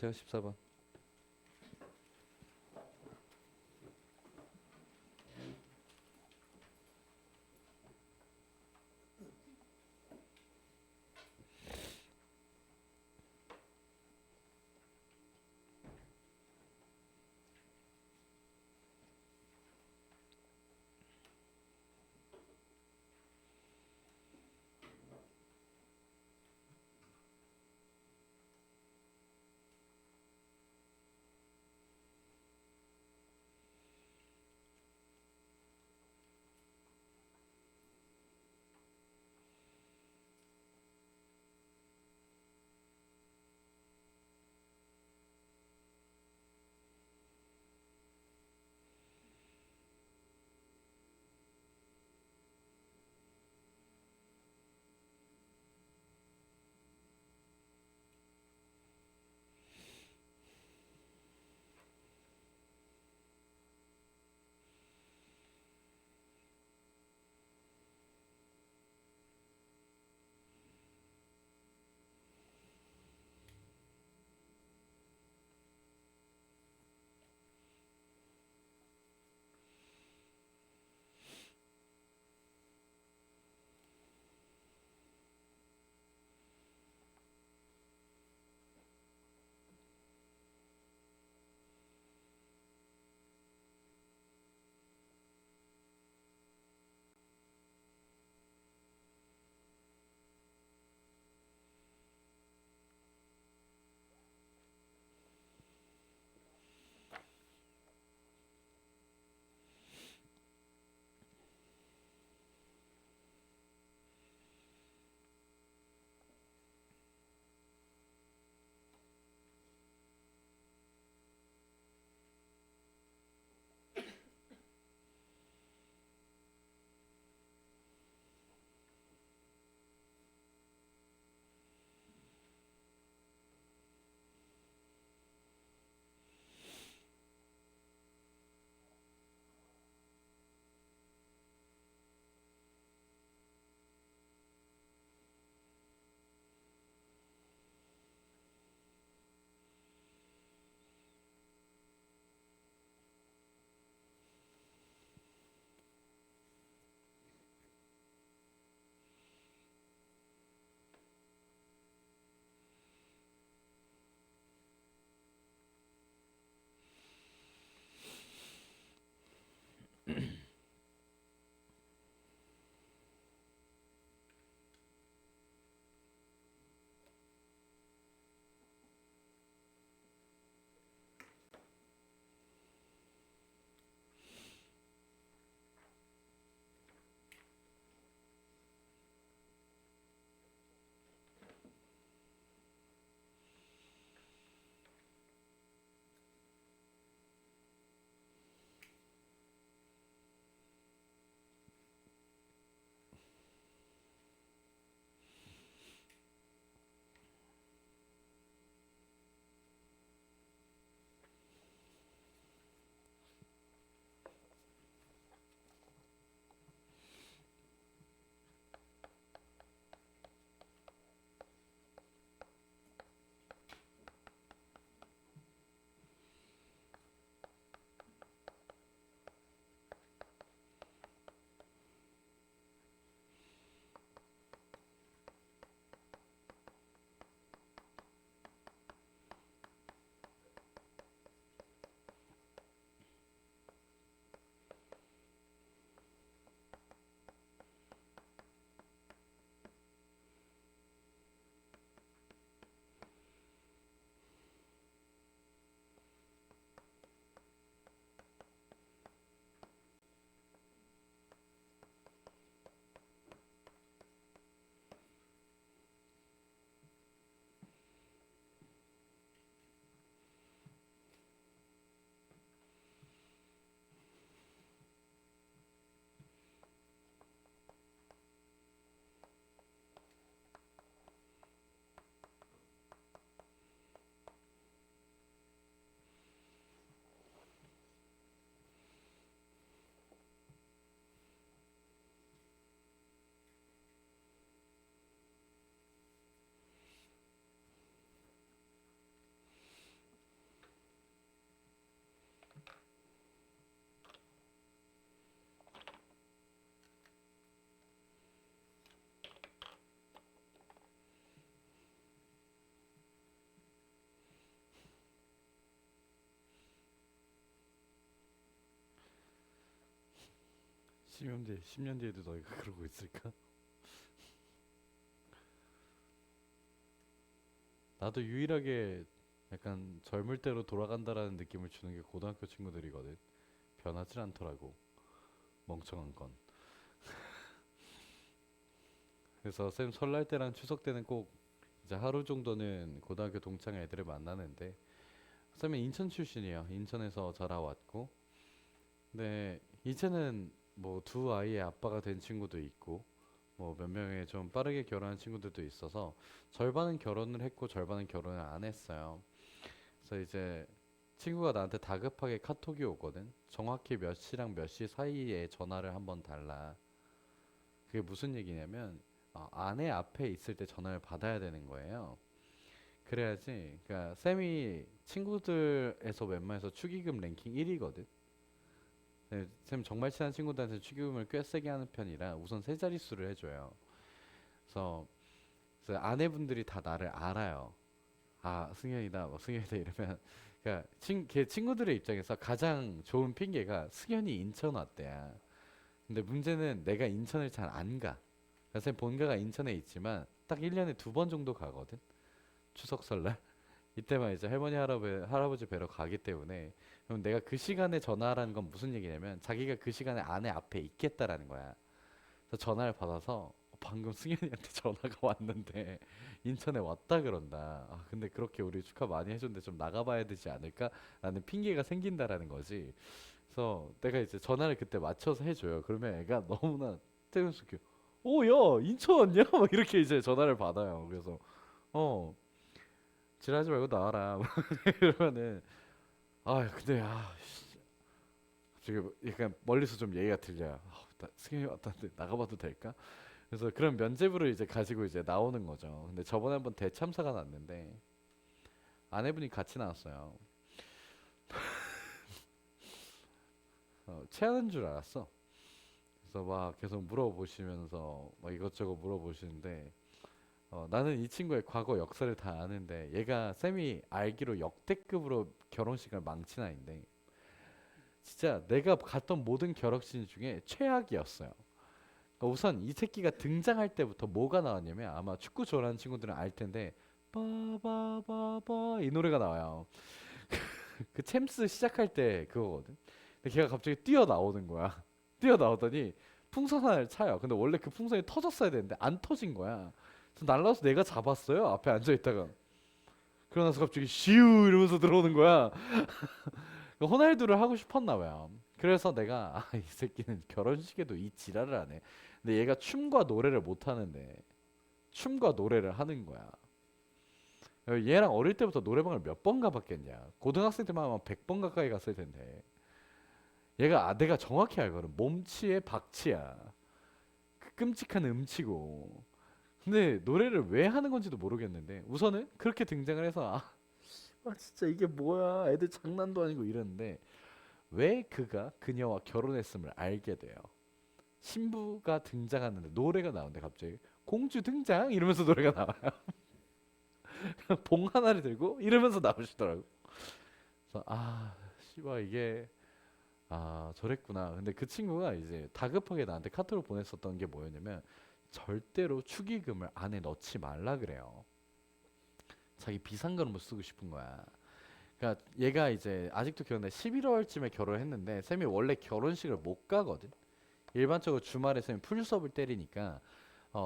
제가 14번. 10년 뒤에도 너희가 그러고 있을까? 나도 유일하게 약간 젊을 때로 돌아간다라는 느낌을 주는 게 고등학교 친구들이거든. 변하질 않더라고. 멍청한 건. 그래서 쌤 설날 때랑 추석 때는 꼭 이제 하루 정도는 고등학교 동창 애들을 만나는데 쌤은 인천 출신이에요. 인천에서 자라왔고. 근데 이제는 뭐 두 아이의 아빠가 된 친구도 있고 뭐 몇 명의 좀 빠르게 결혼한 친구들도 있어서 절반은 결혼을 했고 절반은 결혼을 안 했어요. 그래서 이제 친구가 나한테 다급하게 카톡이 오거든. 정확히 몇 시랑 몇 시 사이에 전화를 한번 달라. 그게 무슨 얘기냐면 아내 앞에 있을 때 전화를 받아야 되는 거예요. 그래야지. 그러니까 쌤이 친구들에서 웬만해서 축의금 랭킹 1위거든. 쌤 정말 친한 친구들한테 축의금을 꽤 세게 하는 편이라 우선 세 자릿수를 해줘요. 그래서, 그래서 아내분들이 다 나를 알아요. 아 승현이다 뭐 승현이다 이러면 그러니까 걔 친구들의 입장에서 가장 좋은 핑계가 승현이 인천 왔대야. 근데 문제는 내가 인천을 잘 안 가. 그래서 본가가 인천에 있지만 딱 1년에 두 번 정도 가거든. 추석 설날. 이때만 이제 할머니 할아버지 뵈러 가기 때문에 그럼 내가 그 시간에 전화하라는 건 무슨 얘기냐면 자기가 그 시간에 아내 앞에 있겠다라는 거야. 그래서 전화를 받아서 방금 승현이한테 전화가 왔는데 인천에 왔다 그런다. 아, 근데 그렇게 우리 축하 많이 해줬는데 좀 나가봐야 되지 않을까? 라는 핑계가 생긴다라는 거지. 그래서 내가 이제 전화를 그때 맞춰서 해줘요. 그러면 애가 너무나 떼면서 이렇게 오, 야, 인천 왔냐? 막 이렇게 이제 전화를 받아요. 그래서 어, 지랄하지 말고 나와라. 이러면은 근데 갑자기 약간 멀리서 좀 얘기가 들려요. 승현이 왔다는데 나가봐도 될까? 그래서 그런 면죄부를 이제 가지고 이제 나오는 거죠. 근데 저번에 한번 대참사가 났는데 아내분이 같이 나왔어요. 체하는 줄 알았어. 그래서 막 계속 물어보시면서 막 이것저것 물어보시는데 나는 이 친구의 과거 역사를 다 아는데 얘가 쌤이 알기로 역대급으로 결혼식을 망친 아이인데 진짜 내가 갔던 모든 결혼식 중에 최악이었어요. 그러니까 우선 이 새끼가 등장할 때부터 뭐가 나왔냐면 아마 축구 좋아하는 친구들은 알 텐데 빠바바바 이 노래가 나와요. 그 챔스 시작할 때 그거거든. 근데 걔가 갑자기 뛰어 나오는 거야. 뛰어 나오더니 풍선을 차요. 근데 원래 그 풍선이 터졌어야 되는데 안 터진 거야. 그래서 날라와서 내가 잡았어요. 앞에 앉아 있다가. 그러고 나서 갑자기 슈 이러면서 들어오는 거야. 그 호날두를 하고 싶었나 봐요. 그래서 내가 이 새끼는 결혼식에도 이 지랄을 하네. 근데 얘가 춤과 노래를 못 하는데 춤과 노래를 하는 거야. 얘랑 어릴 때부터 노래방을 몇 번 가봤겠냐. 고등학생 때만 하면 100번 가까이 갔을 텐데. 얘가 내가 정확히 알거든. 몸치에 박치야. 그 끔찍한 음치고. 근데 노래를 왜 하는 건지도 모르겠는데 우선은 그렇게 등장을 해서 진짜 이게 뭐야 애들 장난도 아니고 이랬는데 왜 그가 그녀와 결혼했음을 알게 돼요. 신부가 등장하는데 노래가 나오는데 갑자기 공주 등장 이러면서 노래가 나와요. 봉 하나를 들고 이러면서 나오시더라고. 그래서 씨발 이게 저랬구나. 근데 그 친구가 이제 다급하게 나한테 카톡을 보냈었던 게 뭐였냐면 절대로 축의금을 안에 넣지 말라 그래요. 자기 비상금으로 쓰고 싶은 거야. 그러니까 얘가 이제 아직도 기억나. 11월쯤에 결혼했는데 쌤이 원래 결혼식을 못 가거든. 일반적으로 주말에 쌤이 풀 수업을 때리니까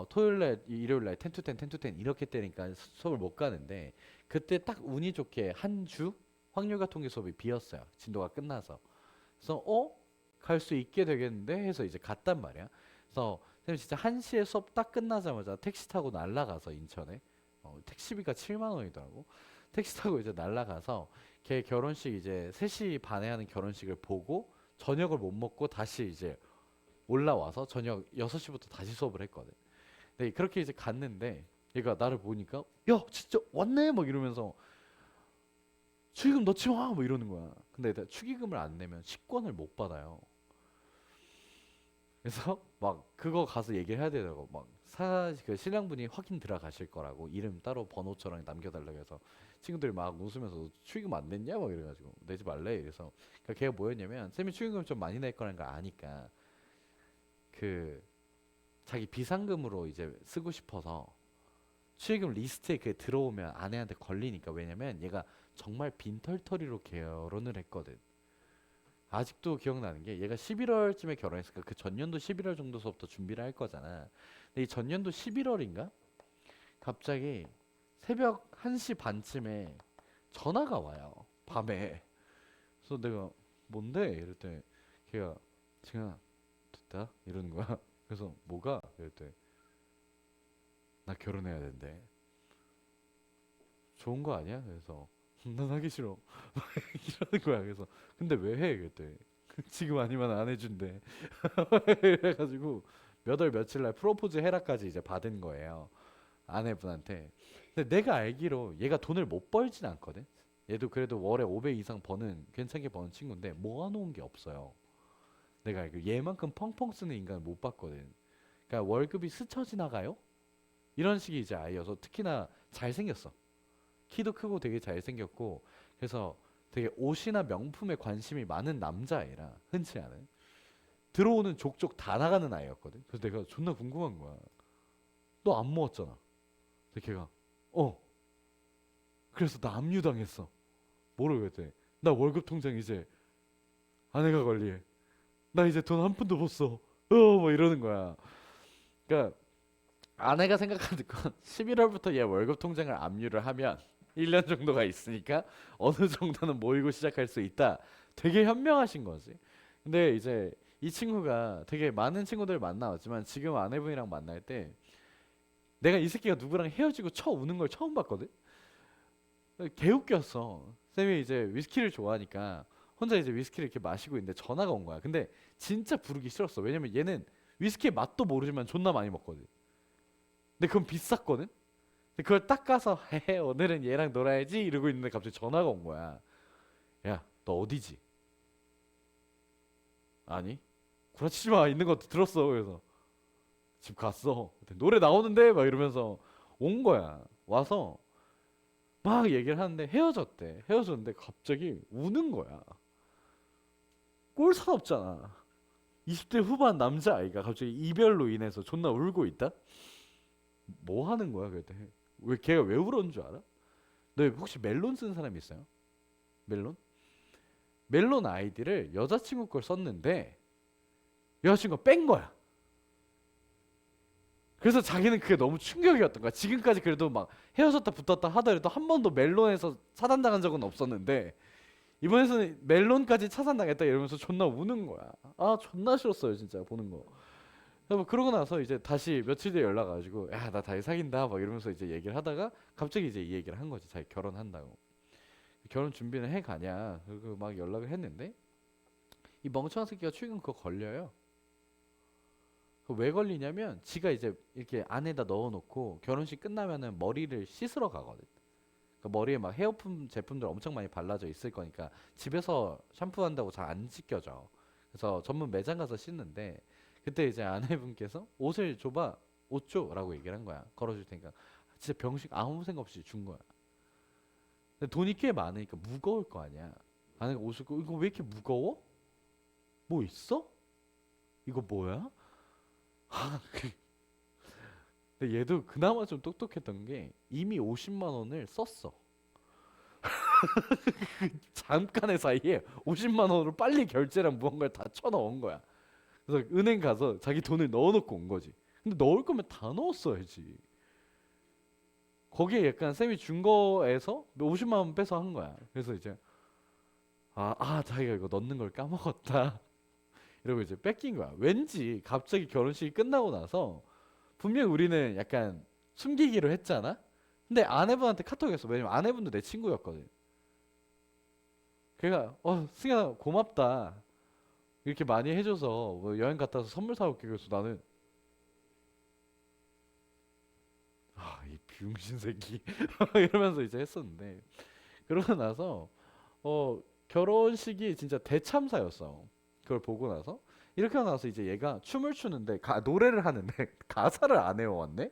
토요일날 일요일날 10 to 10 10 to 10 이렇게 때니까 수업을 못 가는데 그때 딱 운이 좋게 한 주 확률과 통계 수업이 비었어요. 진도가 끝나서. 그래서 갈 수 있게 되겠는데 해서 이제 갔단 말이야. 그래서 선생님 진짜 1시에 수업 딱 끝나자마자 택시 타고 날라가서 인천에 택시비가 7만 원이더라고. 택시 타고 이제 날라가서 걔 결혼식 이제 3시 반에 하는 결혼식을 보고 저녁을 못 먹고 다시 이제 올라와서 저녁 6시부터 다시 수업을 했거든. 근데 그렇게 이제 갔는데 얘가 나를 보니까 야 진짜 왔네 막 이러면서 축의금 넣지 마! 뭐 이러는 거야. 근데 내가 축의금을 안 내면 식권을 못 받아요. 그래서 막 그거 가서 얘기를 해야 되더라고. 그 신랑분이 확인 들어가실 거라고 이름 따로 번호처럼 남겨달라고 해서 친구들이 막 웃으면서 너 축의금 안 냈냐? 막 이래가지고 내지 말래. 그래서 그러니까 걔가 뭐였냐면 쌤이 축의금 좀 많이 낼 거라는 걸 아니까 그 자기 비상금으로 이제 쓰고 싶어서 축의금 리스트에 그게 들어오면 아내한테 걸리니까. 왜냐면 얘가 정말 빈털터리로 결혼을 했거든. 아직도 기억나는 게 얘가 11월쯤에 결혼했으니까 그 전년도 11월 정도서부터 준비를 할 거잖아. 근데 이 전년도 11월인가? 갑자기 새벽 1시 반쯤에 전화가 와요. 밤에. 그래서 내가 뭔데? 이랬더니 걔가 지금 됐다 이러는 거야. 그래서 뭐가? 이랬더니 나 결혼해야 된대. 좋은 거 아니야? 그래서 난 하기 싫어. 이러는 거야. 그래서 근데 왜 해? 그랬더니 지금 아니면 안 해준대. 그래가지고 몇 월 며칠 날 프로포즈 해라까지 이제 받은 거예요. 아내분한테. 근데 내가 알기로 얘가 돈을 못 벌진 않거든. 얘도 그래도 월에 500 이상 버는 괜찮게 버는 친구인데 모아놓은 게 없어요. 내가 알기로 얘만큼 펑펑 쓰는 인간을 못 봤거든. 그러니까 월급이 스쳐 지나가요? 이런 식이 이제 아이여서 특히나 잘생겼어. 키도 크고 되게 잘생겼고 그래서 되게 옷이나 명품에 관심이 많은 남자애라 흔치 않은 들어오는 족족 다 나가는 아이였거든. 그래서 내가 존나 궁금한 거야. 너 안 모았잖아. 그래서 걔가 그래서 나 압류당했어. 뭐라고 그랬더니 나 월급 통장 이제 아내가 관리해. 나 이제 돈 한 푼도 못 써. 뭐 이러는 거야. 그러니까 아내가 생각하는 건 11월부터 얘 월급 통장을 압류를 하면 1년 정도가 있으니까 어느 정도는 모이고 시작할 수 있다. 되게 현명하신 거지. 근데 이제 이 친구가 되게 많은 친구들 만나왔지만 지금 아내분이랑 만날 때 내가 이 새끼가 누구랑 헤어지고 우는 걸 처음 봤거든. 개웃겼어. 쌤이 이제 위스키를 좋아하니까 혼자 이제 위스키를 이렇게 마시고 있는데 전화가 온 거야. 근데 진짜 부르기 싫었어. 왜냐면 얘는 위스키의 맛도 모르지만 존나 많이 먹거든. 근데 그건 비쌌거든. 근데 그걸 딱 가서 헤헤 오늘은 얘랑 놀아야지 이러고 있는데 갑자기 전화가 온 거야. 야, 너 어디지? 아니, 구라치지 마. 있는 거 들었어. 그래서 집 갔어. 그랬더니 노래 나오는데 막 이러면서 온 거야. 와서 막 얘기를 하는데 헤어졌대. 헤어졌는데 갑자기 우는 거야. 꼴사 없잖아. 20대 후반 남자아이가 갑자기 이별로 인해서 존나 울고 있다? 뭐 하는 거야? 그랬더니 왜 걔가 왜 울었는 줄 알아? 너 혹시 멜론 쓴 사람 있어요? 멜론? 멜론 아이디를 여자친구 걸 썼는데 여자친구가 뺀 거야. 그래서 자기는 그게 너무 충격이었던 거야. 지금까지 그래도 막 헤어졌다 붙었다 하더라도 한 번도 멜론에서 차단당한 적은 없었는데 이번에는 멜론까지 차단당했다 이러면서 존나 우는 거야. 아 존나 싫었어요 진짜 보는 거. 뭐 그러고 나서 이제 다시 며칠 뒤에 연락 와가지고 야 나 다시 사귄다 막 이러면서 이제 얘기를 하다가 갑자기 이제 이 얘기를 한 거지. 자기 결혼한다고. 결혼 준비는 해 가냐. 그리고 막 연락을 했는데 이 멍청한 새끼가 최근 그거 걸려요. 왜 걸리냐면 지가 이제 이렇게 안에다 넣어놓고 결혼식 끝나면은 머리를 씻으러 가거든. 그러니까 머리에 막 헤어품 제품들 엄청 많이 발라져 있을 거니까 집에서 샴푸한다고 잘 안 씻겨져. 그래서 전문 매장 가서 씻는데 그때 이제 아내분께서 옷을 줘봐 옷 줘라고 얘기를 한 거야. 걸어줄 테니까 진짜 병식 아무 생각 없이 준 거야. 근데 돈이 꽤 많으니까 무거울 거 아니야. 아내가 옷을 이거 왜 이렇게 무거워? 뭐 있어? 이거 뭐야? 근데 얘도 그나마 좀 똑똑했던 게 이미 50만 원을 썼어. 잠깐의 사이에 50만 원으로 빨리 결제랑 무언가를 다 쳐넣은 거야. 그래서 은행 가서 자기 돈을 넣어놓고 온 거지. 근데 넣을 거면 다 넣었어야지. 거기에 약간 쌤이 준 거에서 50만 원 빼서 한 거야. 그래서 이제 자기가 이거 넣는 걸 까먹었다. 이러고 이제 뺏긴 거야. 왠지 갑자기 결혼식이 끝나고 나서 분명 우리는 약간 숨기기로 했잖아. 근데 아내분한테 카톡했어. 왜냐면 아내분도 내 친구였거든. 걔가 승현아 고맙다. 이렇게 많이 해줘서 뭐 여행 갔다 와서 선물 사올게. 그래서 나는 이 비용신 새끼 이러면서 이제 했었는데 그러고 나서 결혼식이 진짜 대참사였어. 그걸 보고 나서 이렇게 하고 나서 이제 얘가 춤을 추는데 노래를 하는데 가사를 안 외워왔네.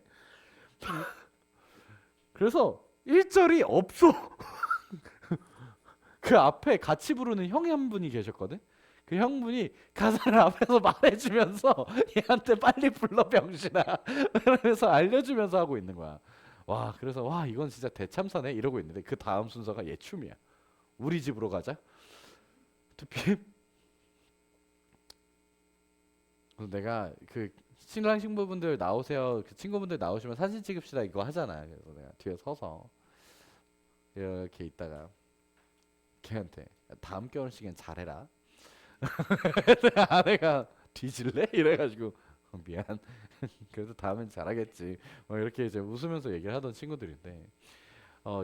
그래서 1절이 없어. 그 앞에 같이 부르는 형이 한 분이 계셨거든. 그 형분이 가사를 앞에서 말해주면서 얘한테 빨리 불러 병신아 이러면서 알려주면서 하고 있는 거야. 와 그래서 와 이건 진짜 대참사네 이러고 있는데 그 다음 순서가 얘 춤이야. 우리 집으로 가자. 투피. 그래서 내가 그 신랑 신부분들 나오세요. 그 친구분들 나오시면 사진 찍읍시다 이거 하잖아. 그래서 내가 뒤에 서서 이렇게 있다가 걔한테 다음 결혼식엔 잘해라. 아내가 뒤질래? 이래가지고 미안. 그래도 다음엔 잘하겠지. 뭐 이렇게 이제 웃으면서 얘기를 하던 친구들인데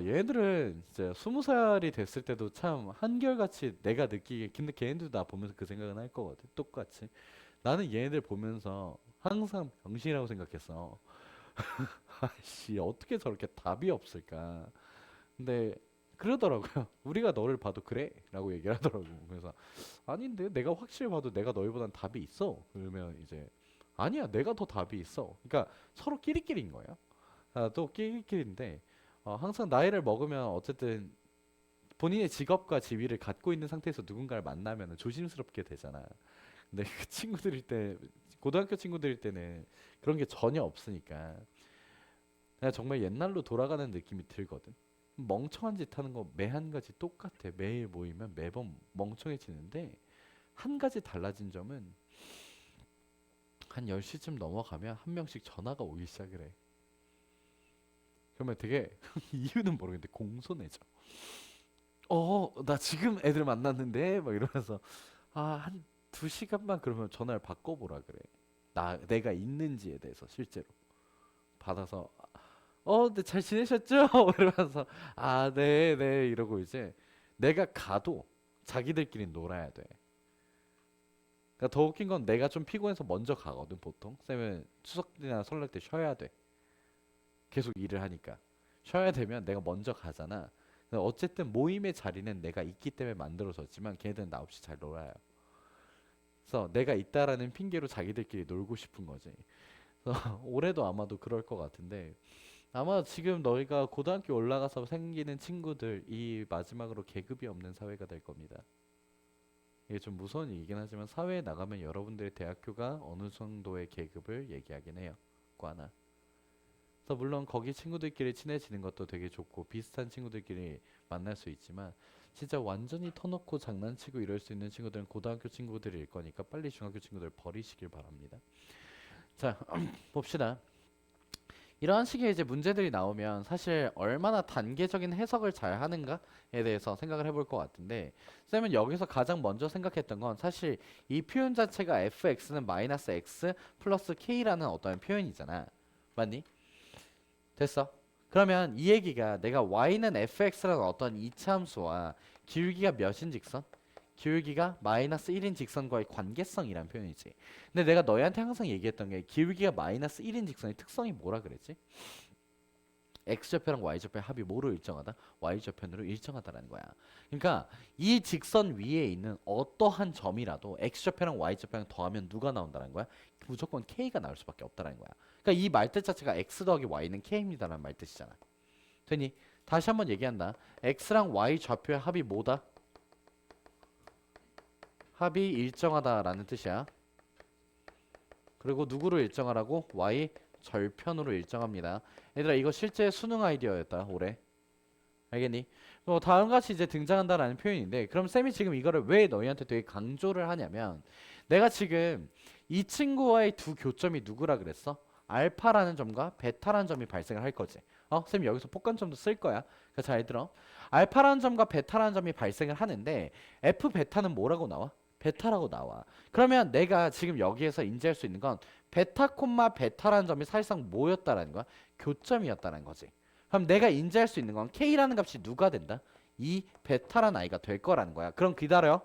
얘들은 이제 20살이 됐을 때도 참 한결같이 내가 느끼기에 근데 걔네들도 나 보면서 그 생각은 할 거거든. 똑같이. 나는 얘네들 보면서 항상 병신이라고 생각했어. 아씨 어떻게 저렇게 답이 없을까? 근데 그러더라고요. 우리가 너를 봐도 그래? 라고 얘기를 하더라고. 그래서 아닌데 내가 확실히 봐도 내가 너희보단 답이 있어. 그러면 이제 아니야 내가 더 답이 있어. 그러니까 서로 끼리끼리인 거예요. 아, 또 끼리끼리인데 항상 나이를 먹으면 어쨌든 본인의 직업과 지위를 갖고 있는 상태에서 누군가를 만나면 조심스럽게 되잖아. 근데 그 친구들일 때 고등학교 친구들일 때는 그런 게 전혀 없으니까 내가 정말 옛날로 돌아가는 느낌이 들거든. 멍청한 짓 하는 거 매 한 가지 똑같아. 매일 모이면 매번 멍청해지는데 한 가지 달라진 점은 한 10시쯤 넘어가면 한 명씩 전화가 오기 시작을 해. 그러면 되게 이유는 모르겠는데 공손해져. 나 지금 애들 만났는데 막 이러면서 한 2시간만 그러면 전화를 바꿔보라 그래. 내가 있는지에 대해서 실제로 받아서 네, 잘 지내셨죠? 이러면서 네, 네 이러고 이제 내가 가도 자기들끼리 놀아야 돼. 그러니까 더 웃긴 건 내가 좀 피곤해서 먼저 가거든 보통. 쌤은 추석이나 설날 때 쉬어야 돼. 계속 일을 하니까 쉬어야 되면 내가 먼저 가잖아. 근데 어쨌든 모임의 자리는 내가 있기 때문에 만들어졌지만 걔네들은 나 없이 잘 놀아요. 그래서 내가 있다라는 핑계로 자기들끼리 놀고 싶은 거지. 그래서 올해도 아마도 그럴 것 같은데 아마 지금 너희가 고등학교 올라가서 생기는 친구들이 마지막으로 계급이 없는 사회가 될 겁니다. 이게 좀 무서운 얘기긴 하지만 사회에 나가면 여러분들의 대학교가 어느 정도의 계급을 얘기하긴 해요. 과나. 그래서 물론 거기 친구들끼리 친해지는 것도 되게 좋고 비슷한 친구들끼리 만날 수 있지만 진짜 완전히 터놓고 장난치고 이럴 수 있는 친구들은 고등학교 친구들일 거니까 빨리 중학교 친구들 버리시길 바랍니다. 자, 봅시다. 이러한 식의 이제 문제들이 나오면 사실 얼마나 단계적인 해석을 잘 하는가에 대해서 생각을 해볼 것 같은데 쌤은 여기서 가장 먼저 생각했던 건 사실 이 표현 자체가 fx는 마이너스 x 플러스 k라는 어떤 표현이잖아. 맞니? 됐어. 그러면 이 얘기가 내가 y는 fx라는 어떤 이차함수와 기울기가 몇인 직선? 기울기가 마이너스 1인 직선과의 관계성이란 표현이지. 근데 내가 너희한테 항상 얘기했던 게 기울기가 마이너스 1인 직선의 특성이 뭐라 그랬지? x좌표랑 y좌표의 합이 뭐로 일정하다? y좌편으로 일정하다라는 거야. 그러니까 이 직선 위에 있는 어떠한 점이라도 x좌표랑 y좌표랑 더하면 누가 나온다는 거야? 무조건 k가 나올 수밖에 없다라는 거야. 그러니까 이 말뜻 자체가 x 더하기 y는 k입니다라는 말뜻이잖아. 되니? 다시 한번 얘기한다. x랑 y 좌표의 합이 뭐다? 합이 일정하다라는 뜻이야. 그리고 누구로 일정하라고? y 절편으로 일정합니다. 얘들아 이거 실제 수능 아이디어였다 올해. 알겠니? 다음같이 이제 등장한다라는 표현인데 그럼 쌤이 지금 이거를 왜 너희한테 되게 강조를 하냐면 내가 지금 이 친구와의 두 교점이 누구라 그랬어? 알파라는 점과 베타라는 점이 발생을 할 거지. 쌤이 여기서 폭간점도 쓸 거야. 그러니까 잘 들어. 알파라는 점과 베타라는 점이 발생을 하는데 f 베타는 뭐라고 나와? 베타라고 나와. 그러면 내가 지금 여기에서 인지할 수 있는 건 베타 콤마 베타라는 점이 사실상 뭐였다라는 거야? 교점이었다는 거지. 그럼 내가 인지할 수 있는 건 k라는 값이 누가 된다? 이 베타라는 아이가 될 거라는 거야. 그럼 기다려.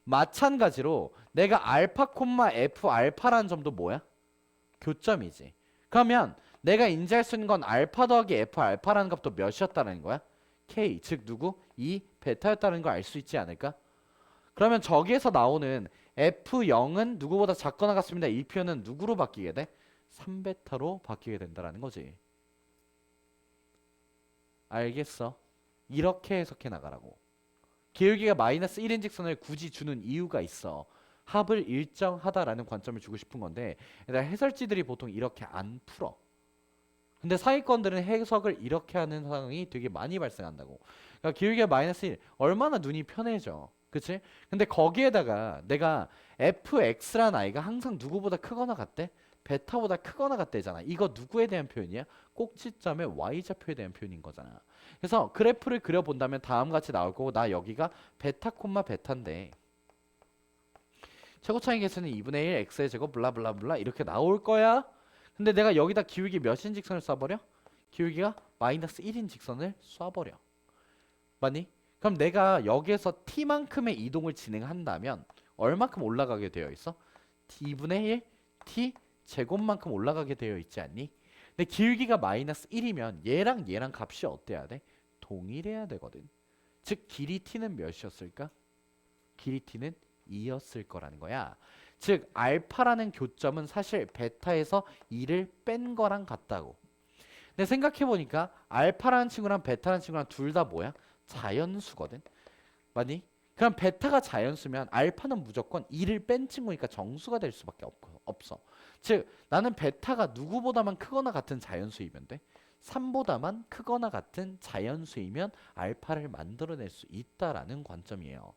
마찬가지로 내가 알파 콤마 f 알파라는 점도 뭐야? 교점이지. 그러면 내가 인지할 수 있는 건 알파 더하기 f 알파라는 값도 몇이었다는 거야? k 즉 누구? 이 베타였다는 걸 알 수 있지 않을까? 그러면 저기에서 나오는 F0은 누구보다 작거나 같습니다. 이 표현은 누구로 바뀌게 돼? 3베타로 바뀌게 된다는 거지. 알겠어? 이렇게 해석해 나가라고. 기울기가 마이너스 1인 직선을 굳이 주는 이유가 있어. 합을 일정하다라는 관점을 주고 싶은 건데 얘들아 해설지들이 보통 이렇게 안 풀어. 근데 상위권들은 해석을 이렇게 하는 상황이 되게 많이 발생한다고. 그러니까 기울기가 마이너스 1 얼마나 눈이 편해져. 그치? 근데 거기에다가 내가 fx란 아이가 항상 누구보다 크거나 같대? 베타보다 크거나 같대잖아. 이거 누구에 대한 표현이야? 꼭지점의 y좌표에 대한 표현인 거잖아. 그래서 그래프를 그려본다면 다음과 같이 나올 거고 나 여기가 베타 콤마 베타인데 최고차이 계수는 2분의 1 x의 제곱 블라블라블라 이렇게 나올 거야. 근데 내가 여기다 기울기 몇인 직선을 쏴버려? 기울기가 마이너스 1인 직선을 쏴버려. 맞니? 그럼 내가 여기에서 t만큼의 이동을 진행한다면 얼마큼 올라가게 되어 있어? t분의 1 t 제곱만큼 올라가게 되어 있지 않니? 근데 기울기가 마이너스 1이면 얘랑 얘랑 값이 어때야 돼? 동일해야 되거든. 즉 길이 t는 몇이었을까? 길이 t는 2였을 거라는 거야. 즉 알파라는 교점은 사실 베타에서 2를 뺀 거랑 같다고. 근데 생각해보니까 알파라는 친구랑 베타라는 친구랑 둘 다 뭐야? 자연수거든. 맞니? 그럼 베타가 자연수면 알파는 무조건 2를 뺀 친구니까 정수가 될 수밖에 없어. 즉 나는 베타가 누구보다만 크거나 같은 자연수이면 돼. 3보다만 크거나 같은 자연수이면 알파를 만들어낼 수 있다라는 관점이에요.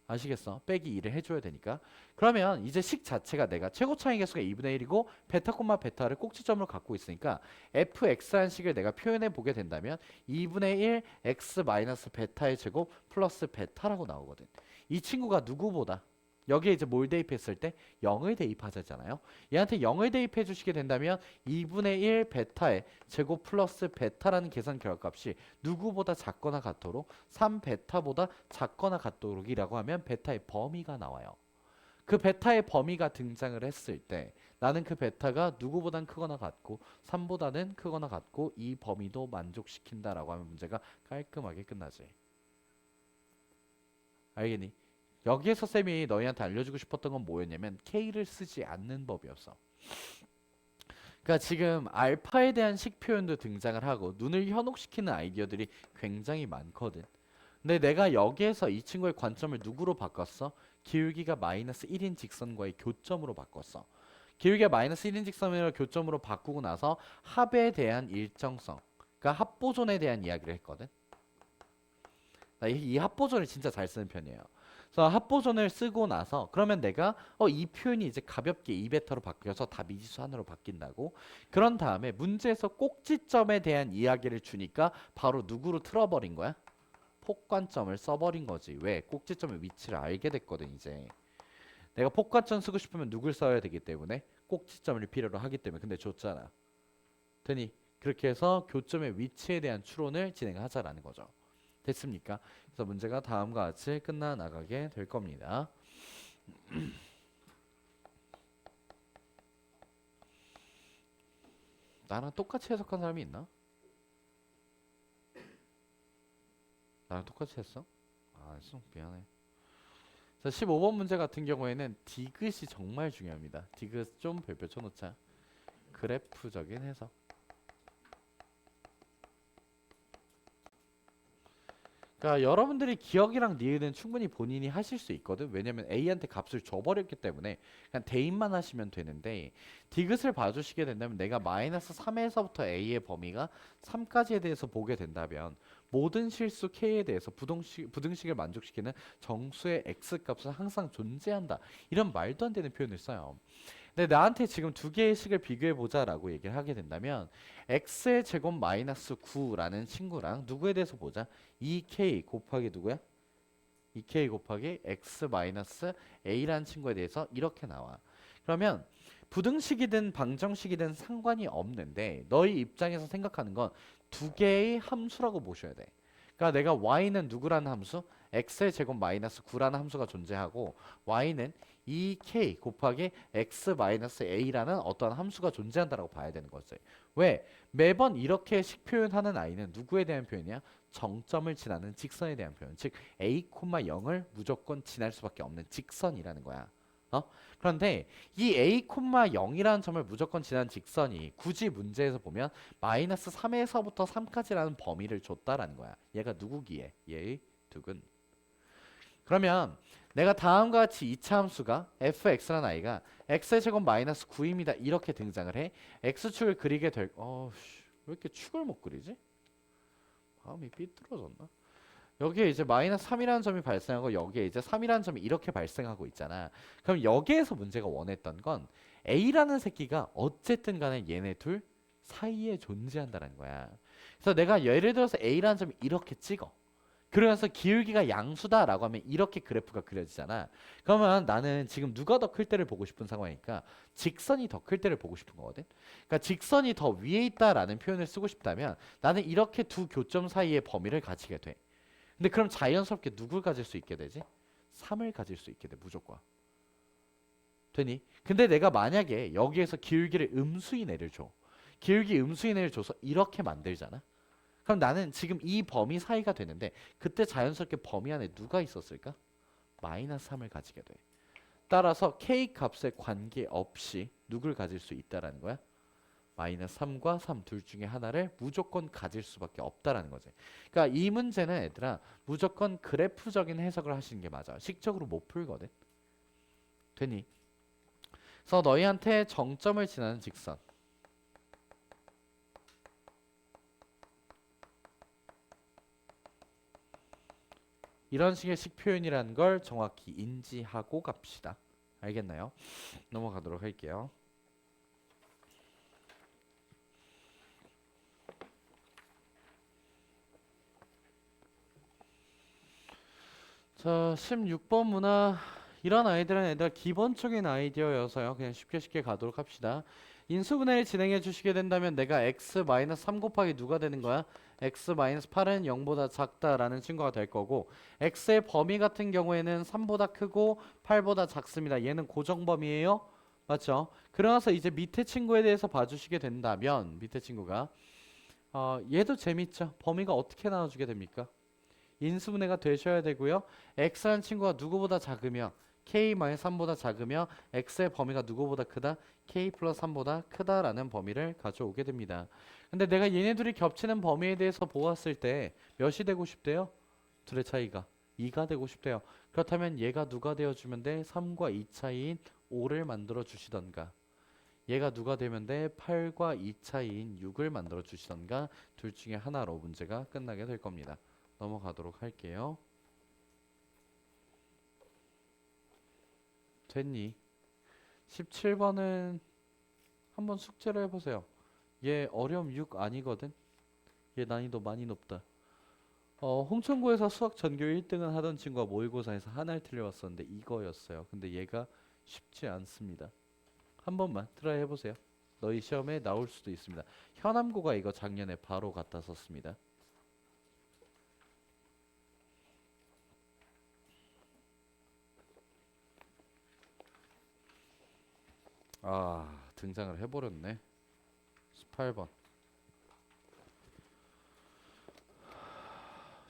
아시겠어? 빼기 2를 해줘야 되니까. 그러면 이제 식 자체가 내가 최고 차이 계수가 2분의 1이고 베타 콤마 베타를 꼭지점으로 갖고 있으니까 fx라는 식을 내가 표현해 보게 된다면 2분의 1 x 마이너스 베타의 제곱 플러스 베타라고 나오거든. 이 친구가 누구보다 여기에 이제 뭘 대입했을 때 0을 대입하자잖아요. 얘한테 0을 대입해 주시게 된다면 2분의 1 베타의 제곱 플러스 베타라는 계산 결과값이 누구보다 작거나 같도록 3베타보다 작거나 같도록이라고 하면 베타의 범위가 나와요. 그 베타의 범위가 등장을 했을 때 나는 그 베타가 누구보단 크거나 같고 3보다는 크거나 같고 이 범위도 만족시킨다라고 하면 문제가 깔끔하게 끝나지. 알겠니? 여기에서 쌤이 너희한테 알려주고 싶었던 건 뭐였냐면 K를 쓰지 않는 법이었어. 그러니까 지금 알파에 대한 식 표현도 등장을 하고 눈을 현혹시키는 아이디어들이 굉장히 많거든. 근데 내가 여기에서 이 친구의 관점을 누구로 바꿨어? 기울기가 마이너스 1인 직선과의 교점으로 바꿨어. 기울기가 마이너스 1인 직선을 교점으로 바꾸고 나서 합에 대한 일정성, 그러니까 합보존에 대한 이야기를 했거든. 나 이 합보존을 진짜 잘 쓰는 편이에요. 그래서 합보존을 쓰고 나서 그러면 내가 이 표현이 이제 가볍게 2베타로 바뀌어서 다 미지수 하나로 바뀐다고. 그런 다음에 문제에서 꼭지점에 대한 이야기를 주니까 바로 누구로 틀어버린 거야? 폭관점을 써버린 거지. 왜? 꼭지점의 위치를 알게 됐거든 이제. 내가 폭관점 쓰고 싶으면 누굴 써야 되기 때문에 꼭지점을 필요로 하기 때문에. 근데 줬잖아. 되니 그렇게 해서 교점의 위치에 대한 추론을 진행하자라는 거죠. 됐습니까? 그래서 문제가 다음과 같이 끝나나가게 될 겁니다. 나랑 똑같이 해석한 사람이 있나? 나랑 똑같이 했어? 아, 했어? 미안해. 자, 15번 문제 같은 경우에는 디귿이 정말 중요합니다. 디귿 좀 별표 쳐놓자. 그래프적인 해석. 그러니까 여러분들이 기억이랑 니은은 충분히 본인이 하실 수 있거든. 왜냐면 A한테 값을 줘버렸기 때문에 그냥 대입만 하시면 되는데 디귿을 봐주시게 된다면 내가 마이너스 3에서부터 A의 범위가 3까지에 대해서 보게 된다면 모든 실수 K에 대해서 부등식을 만족시키는 정수의 X값은 항상 존재한다. 이런 말도 안 되는 표현을 써요. 근데 나한테 지금 두 개의 식을 비교해보자 라고 얘기를 하게 된다면 x의 제곱 마이너스 9라는 친구랑 누구에 대해서 보자? 2k 곱하기 누구야? 2k 곱하기 x 마이너스 a라는 친구에 대해서 이렇게 나와. 그러면 부등식이든 방정식이든 상관이 없는데 너희 입장에서 생각하는 건 두 개의 함수라고 보셔야 돼. 그러니까 내가 y는 누구라는 함수? x의 제곱 마이너스 9라는 함수가 존재하고 y는 2k 곱하기 x 마이너스 a라는 어떠한 함수가 존재한다라고 봐야 되는 거지. 왜? 매번 이렇게 식 표현하는 아이는 누구에 대한 표현이야? 정점을 지나는 직선에 대한 표현. 즉 a, 0을 무조건 지날 수밖에 없는 직선이라는 거야. 그런데 이 a, 0이라는 점을 무조건 지난 직선이 굳이 문제에서 보면 마이너스 3에서부터 3까지라는 범위를 줬다라는 거야. 얘가 누구기에? 얘의 두근. 그러면 내가 다음과 같이 이차 함수가 fx라는 아이가 x의 제곱 마이너스 9입니다. 이렇게 등장을 해. x축을 그리게 될 왜 이렇게 축을 못 그리지? 마음이 삐뚤어졌나? 여기에 이제 마이너스 3이라는 점이 발생하고 여기에 이제 3이라는 점이 이렇게 발생하고 있잖아. 그럼 여기에서 문제가 원했던 건 A라는 새끼가 어쨌든 간에 얘네 둘 사이에 존재한다는 거야. 그래서 내가 예를 들어서 A라는 점이 이렇게 찍어. 그러면서 기울기가 양수다라고 하면 이렇게 그래프가 그려지잖아. 그러면 나는 지금 누가 더 클 때를 보고 싶은 상황이니까 직선이 더 클 때를 보고 싶은 거거든. 그러니까 직선이 더 위에 있다라는 표현을 쓰고 싶다면 나는 이렇게 두 교점 사이의 범위를 가지게 돼. 근데 그럼 자연스럽게 누굴 가질 수 있게 되지? 3을 가질 수 있게 돼 무조건. 되니? 근데 내가 만약에 여기에서 기울기를 음수인애를 줘. 기울기 음수인애를 줘서 이렇게 만들잖아. 그럼 나는 지금 이 범위 사이가 되는데 그때 자연스럽게 범위 안에 누가 있었을까? 마이너스 3을 가지게 돼. 따라서 k 값에 관계없이 누굴 가질 수 있다라는 거야? 마이너스 3과 3 둘 중에 하나를 무조건 가질 수밖에 없다라는 거지. 그러니까 이 문제는 얘들아 무조건 그래프적인 해석을 하시는 게 맞아. 식적으로 못 풀거든. 되니? 그래서 너희한테 정점을 지나는 직선. 이런 식의 식표현이라는 걸 정확히 인지하고 갑시다. 알겠나요? 넘어가도록 할게요. 자, 16번 문화. 이런 아이들은 얘들 기본적인 아이디어여서요. 그냥 쉽게 가도록 합시다. 인수분해를 진행해 주시게 된다면 내가 x-3 곱하기 누가 되는 거야? x-8은 0보다 작다라는 친구가 될 거고 x의 범위 같은 경우에는 3보다 크고 8보다 작습니다. 얘는 고정범위예요. 맞죠? 그러면서 이제 밑에 친구에 대해서 봐주시게 된다면 밑에 친구가 얘도 재밌죠. 범위가 어떻게 나눠주게 됩니까? 인수분해가 되셔야 되고요. x라는 친구가 누구보다 작으며 k-3보다 작으며 x의 범위가 누구보다 크다? k 플러스 3보다 크다라는 범위를 가져오게 됩니다. 근데 내가 얘네 둘이 겹치는 범위에 대해서 보았을 때 몇이 되고 싶대요? 둘의 차이가 2가 되고 싶대요. 그렇다면 얘가 누가 되어주면 돼? 3과 2 차이인 5를 만들어 주시던가 얘가 누가 되면 돼? 8과 2 차이인 6을 만들어 주시던가 둘 중에 하나로 문제가 끝나게 될 겁니다. 넘어가도록 할게요. 됐니? 17번은 한번 숙제를 해보세요. 얘 어려움 6 아니거든? 얘 난이도 많이 높다. 홍천구에서 수학 전교 1등은 하던 친구가 모의고사에서 하나를 틀려왔었는데 이거였어요. 근데 얘가 쉽지 않습니다. 한 번만 트라이 해보세요. 너희 시험에 나올 수도 있습니다. 현암고가 이거 작년에 바로 갖다 썼습니다. 등장을 해버렸네. 18번.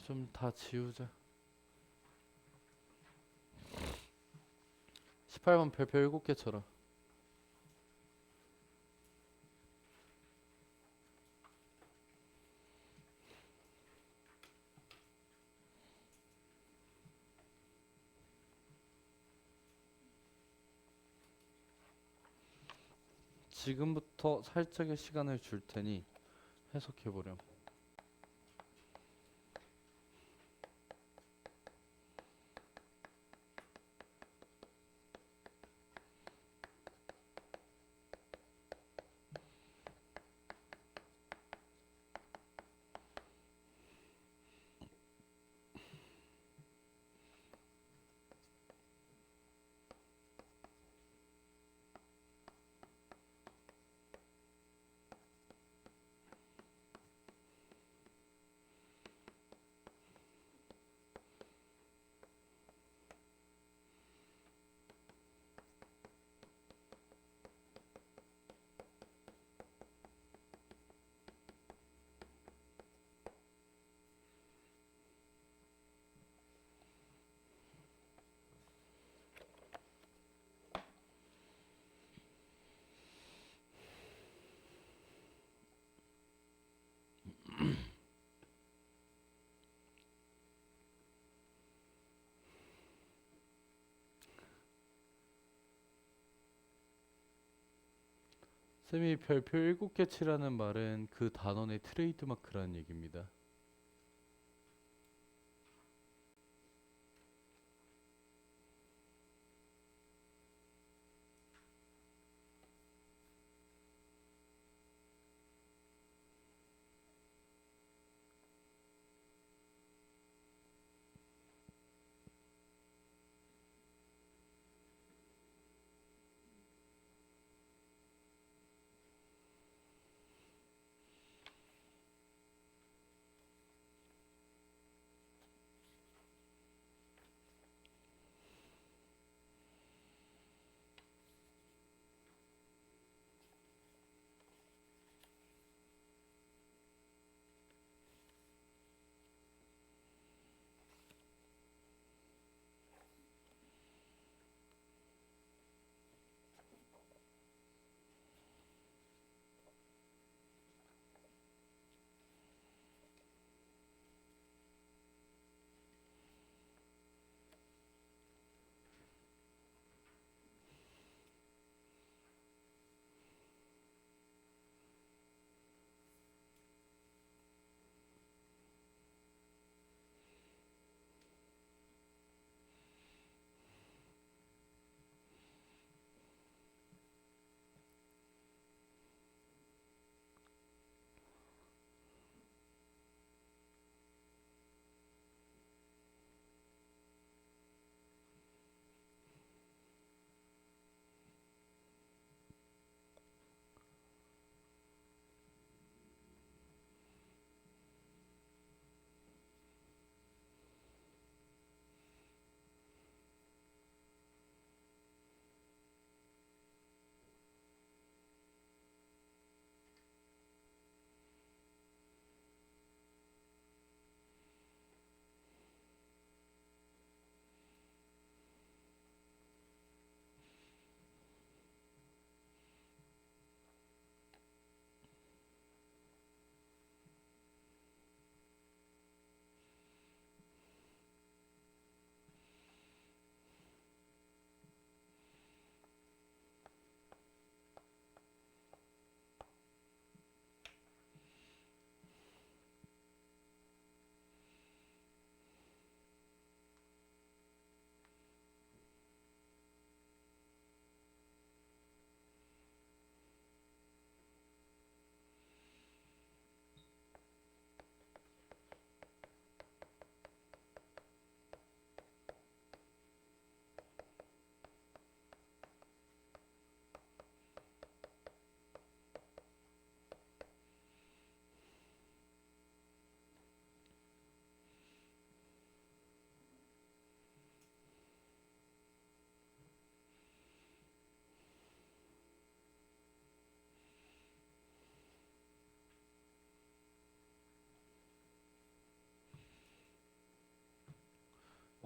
좀 다 지우자. 18번 별표 7개 쳐라. 지금부터 살짝의 시간을 줄 테니 해석해보렴. 쌤이 별표 7개 치라는 말은 그 단원의 트레이드마크라는 얘기입니다.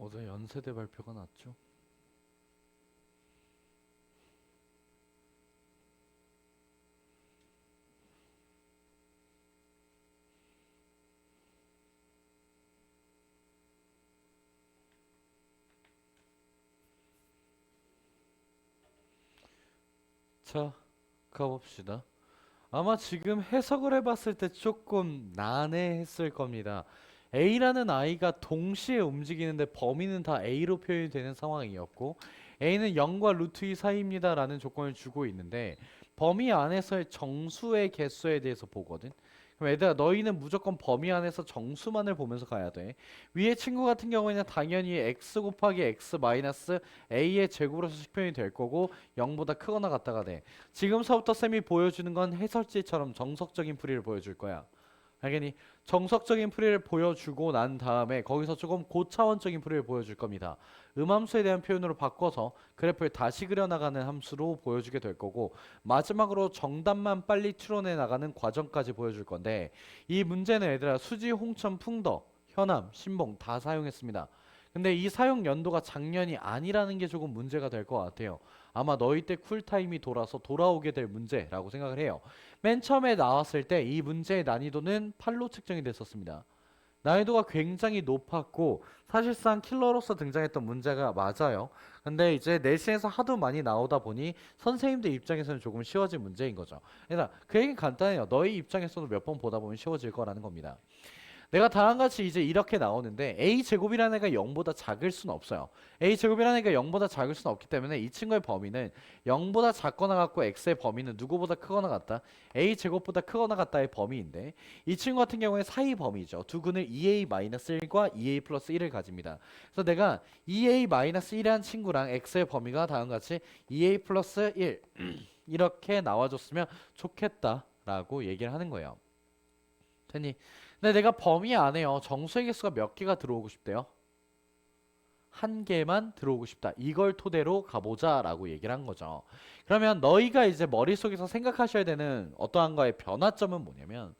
어제 연세대 발표가 났죠. 자, 가봅시다. 아마 지금 해석을 해봤을 때 조금 난해했을 겁니다. A라는 아이가 동시에 움직이는데 범위는 다 A로 표현이 되는 상황이었고 A는 0과 루트 2 사이입니다 라는 조건을 주고 있는데 범위 안에서의 정수의 개수에 대해서 보거든. 그럼 얘들아 너희는 무조건 범위 안에서 정수만을 보면서 가야 돼. 위에 친구 같은 경우에는 당연히 x 곱하기 x 마이너스 a의 제곱으로서 표현이 될 거고 0보다 크거나 같다가 돼. 지금서부터 쌤이 보여주는 건 해설지처럼 정석적인 풀이를 보여줄 거야. 알겠니? 정석적인 풀이를 보여주고 난 다음에 거기서 조금 고차원적인 풀이를 보여줄 겁니다. 음함수에 대한 표현으로 바꿔서 그래프를 다시 그려나가는 함수로 보여주게 될 거고 마지막으로 정답만 빨리 추론해 나가는 과정까지 보여줄 건데 이 문제는 얘들아 수지, 홍천, 풍더, 현암, 신봉 다 사용했습니다. 근데 이 사용 연도가 작년이 아니라는 게 조금 문제가 될 것 같아요. 아마 너희 때 쿨타임이 돌아서 돌아오게 될 문제라고 생각을 해요. 맨 처음에 나왔을 때 이 문제의 난이도는 8로 측정이 됐었습니다. 난이도가 굉장히 높았고 사실상 킬러로서 등장했던 문제가 맞아요. 근데 이제 내신에서 하도 많이 나오다 보니 선생님들 입장에서는 조금 쉬워진 문제인 거죠. 그러니까 그 얘기는 간단해요. 너희 입장에서도 몇 번 보다 보면 쉬워질 거라는 겁니다. 내가 다음과 같이 이제 이렇게 나오는데 a 제곱이라는 애가 0보다 작을 수는 없어요. a 제곱이라는 애가 0보다 작을 수는 없기 때문에 이 친구의 범위는 0보다 작거나 같고 x의 범위는 누구보다 크거나 같다. a 제곱보다 크거나 같다의 범위인데 이 친구 같은 경우에 사이 범위죠. 두근을 2a-1과 2a 플러스 1을 가집니다. 그래서 내가 2a-1이라는 친구랑 x의 범위가 다음과 같이 2a 플러스 1 이렇게 나와줬으면 좋겠다라고 얘기를 하는 거예요. 됐니? 근데 내가 범위 안에요. 정수의 개수가 몇 개가 들어오고 싶대요? 한 개만 들어오고 싶다. 이걸 토대로 가보자 라고 얘기를 한 거죠. 그러면 너희가 이제 머릿속에서 생각하셔야 되는 어떠한 거의 변화점은 뭐냐면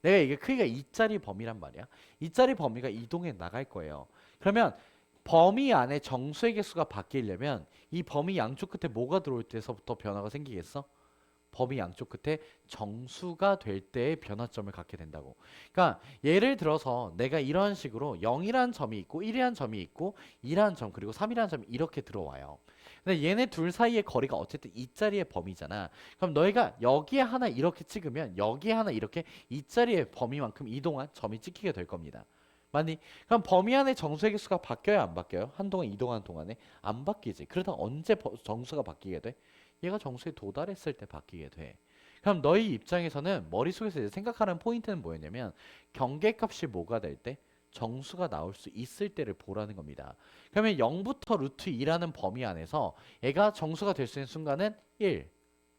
내가 이게 크기가 2짜리 범위란 말이야. 2짜리 범위가 이동해 나갈 거예요. 그러면 범위 안에 정수의 개수가 바뀌려면 이 범위 양쪽 끝에 뭐가 들어올 때서부터 변화가 생기겠어? 범위 양쪽 끝에 정수가 될 때의 변화점을 갖게 된다고. 그러니까 예를 들어서 내가 이런 식으로 0이라는 점이 있고 1이라는 점이 있고 2라는 점 그리고 3이라는 점이 이렇게 들어와요. 근데 얘네 둘 사이의 거리가 어쨌든 이 자리의 범위잖아. 그럼 너희가 여기에 하나 이렇게 찍으면 여기에 하나 이렇게 이 자리의 범위만큼 이동한 점이 찍히게 될 겁니다. 맞니? 그럼 범위 안에 정수의 개수가 바뀌어요, 안 바뀌어요? 한동안 이동하는 동안에 안 바뀌지. 그러다 언제 정수가 바뀌게 돼? 얘가 정수에 도달했을 때 바뀌게 돼. 그럼 너희 입장에서는 머릿속에서 이제 생각하는 포인트는 뭐였냐면 경계값이 뭐가 될 때? 정수가 나올 수 있을 때를 보라는 겁니다. 그러면 0부터 루트 2라는 범위 안에서 얘가 정수가 될 수 있는 순간은 1.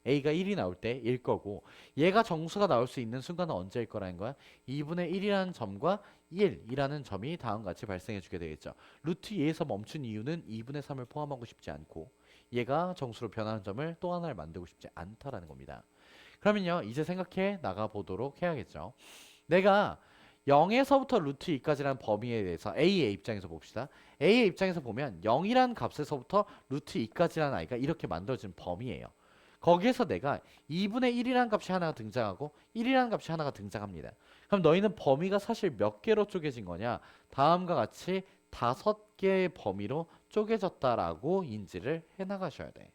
a가 1이 나올 때일 거고 얘가 정수가 나올 수 있는 순간은 언제일 거라는 거야? 2분의 1이라는 점과 1이라는 점이 다음과 같이 발생해 주게 되겠죠. 루트 2에서 멈춘 이유는 2분의 3을 포함하고 싶지 않고 얘가 정수로 변하는 점을 또 하나를 만들고 싶지 않다라는 겁니다. 그러면요 이제 생각해 나가 보도록 해야겠죠. 내가 0에서부터 루트 2까지라는 범위에 대해서 A의 입장에서 봅시다. A의 입장에서 보면 0이라는 값에서부터 루트 2까지라는 아이가 이렇게 만들어진 범위예요. 거기에서 내가 2분의 1이라는 값이 하나가 등장하고 1이라는 값이 하나가 등장합니다. 그럼 너희는 범위가 사실 몇 개로 쪼개진 거냐? 다음과 같이 5개의 범위로 쪼개졌다라고 인지를 해나가셔야 돼.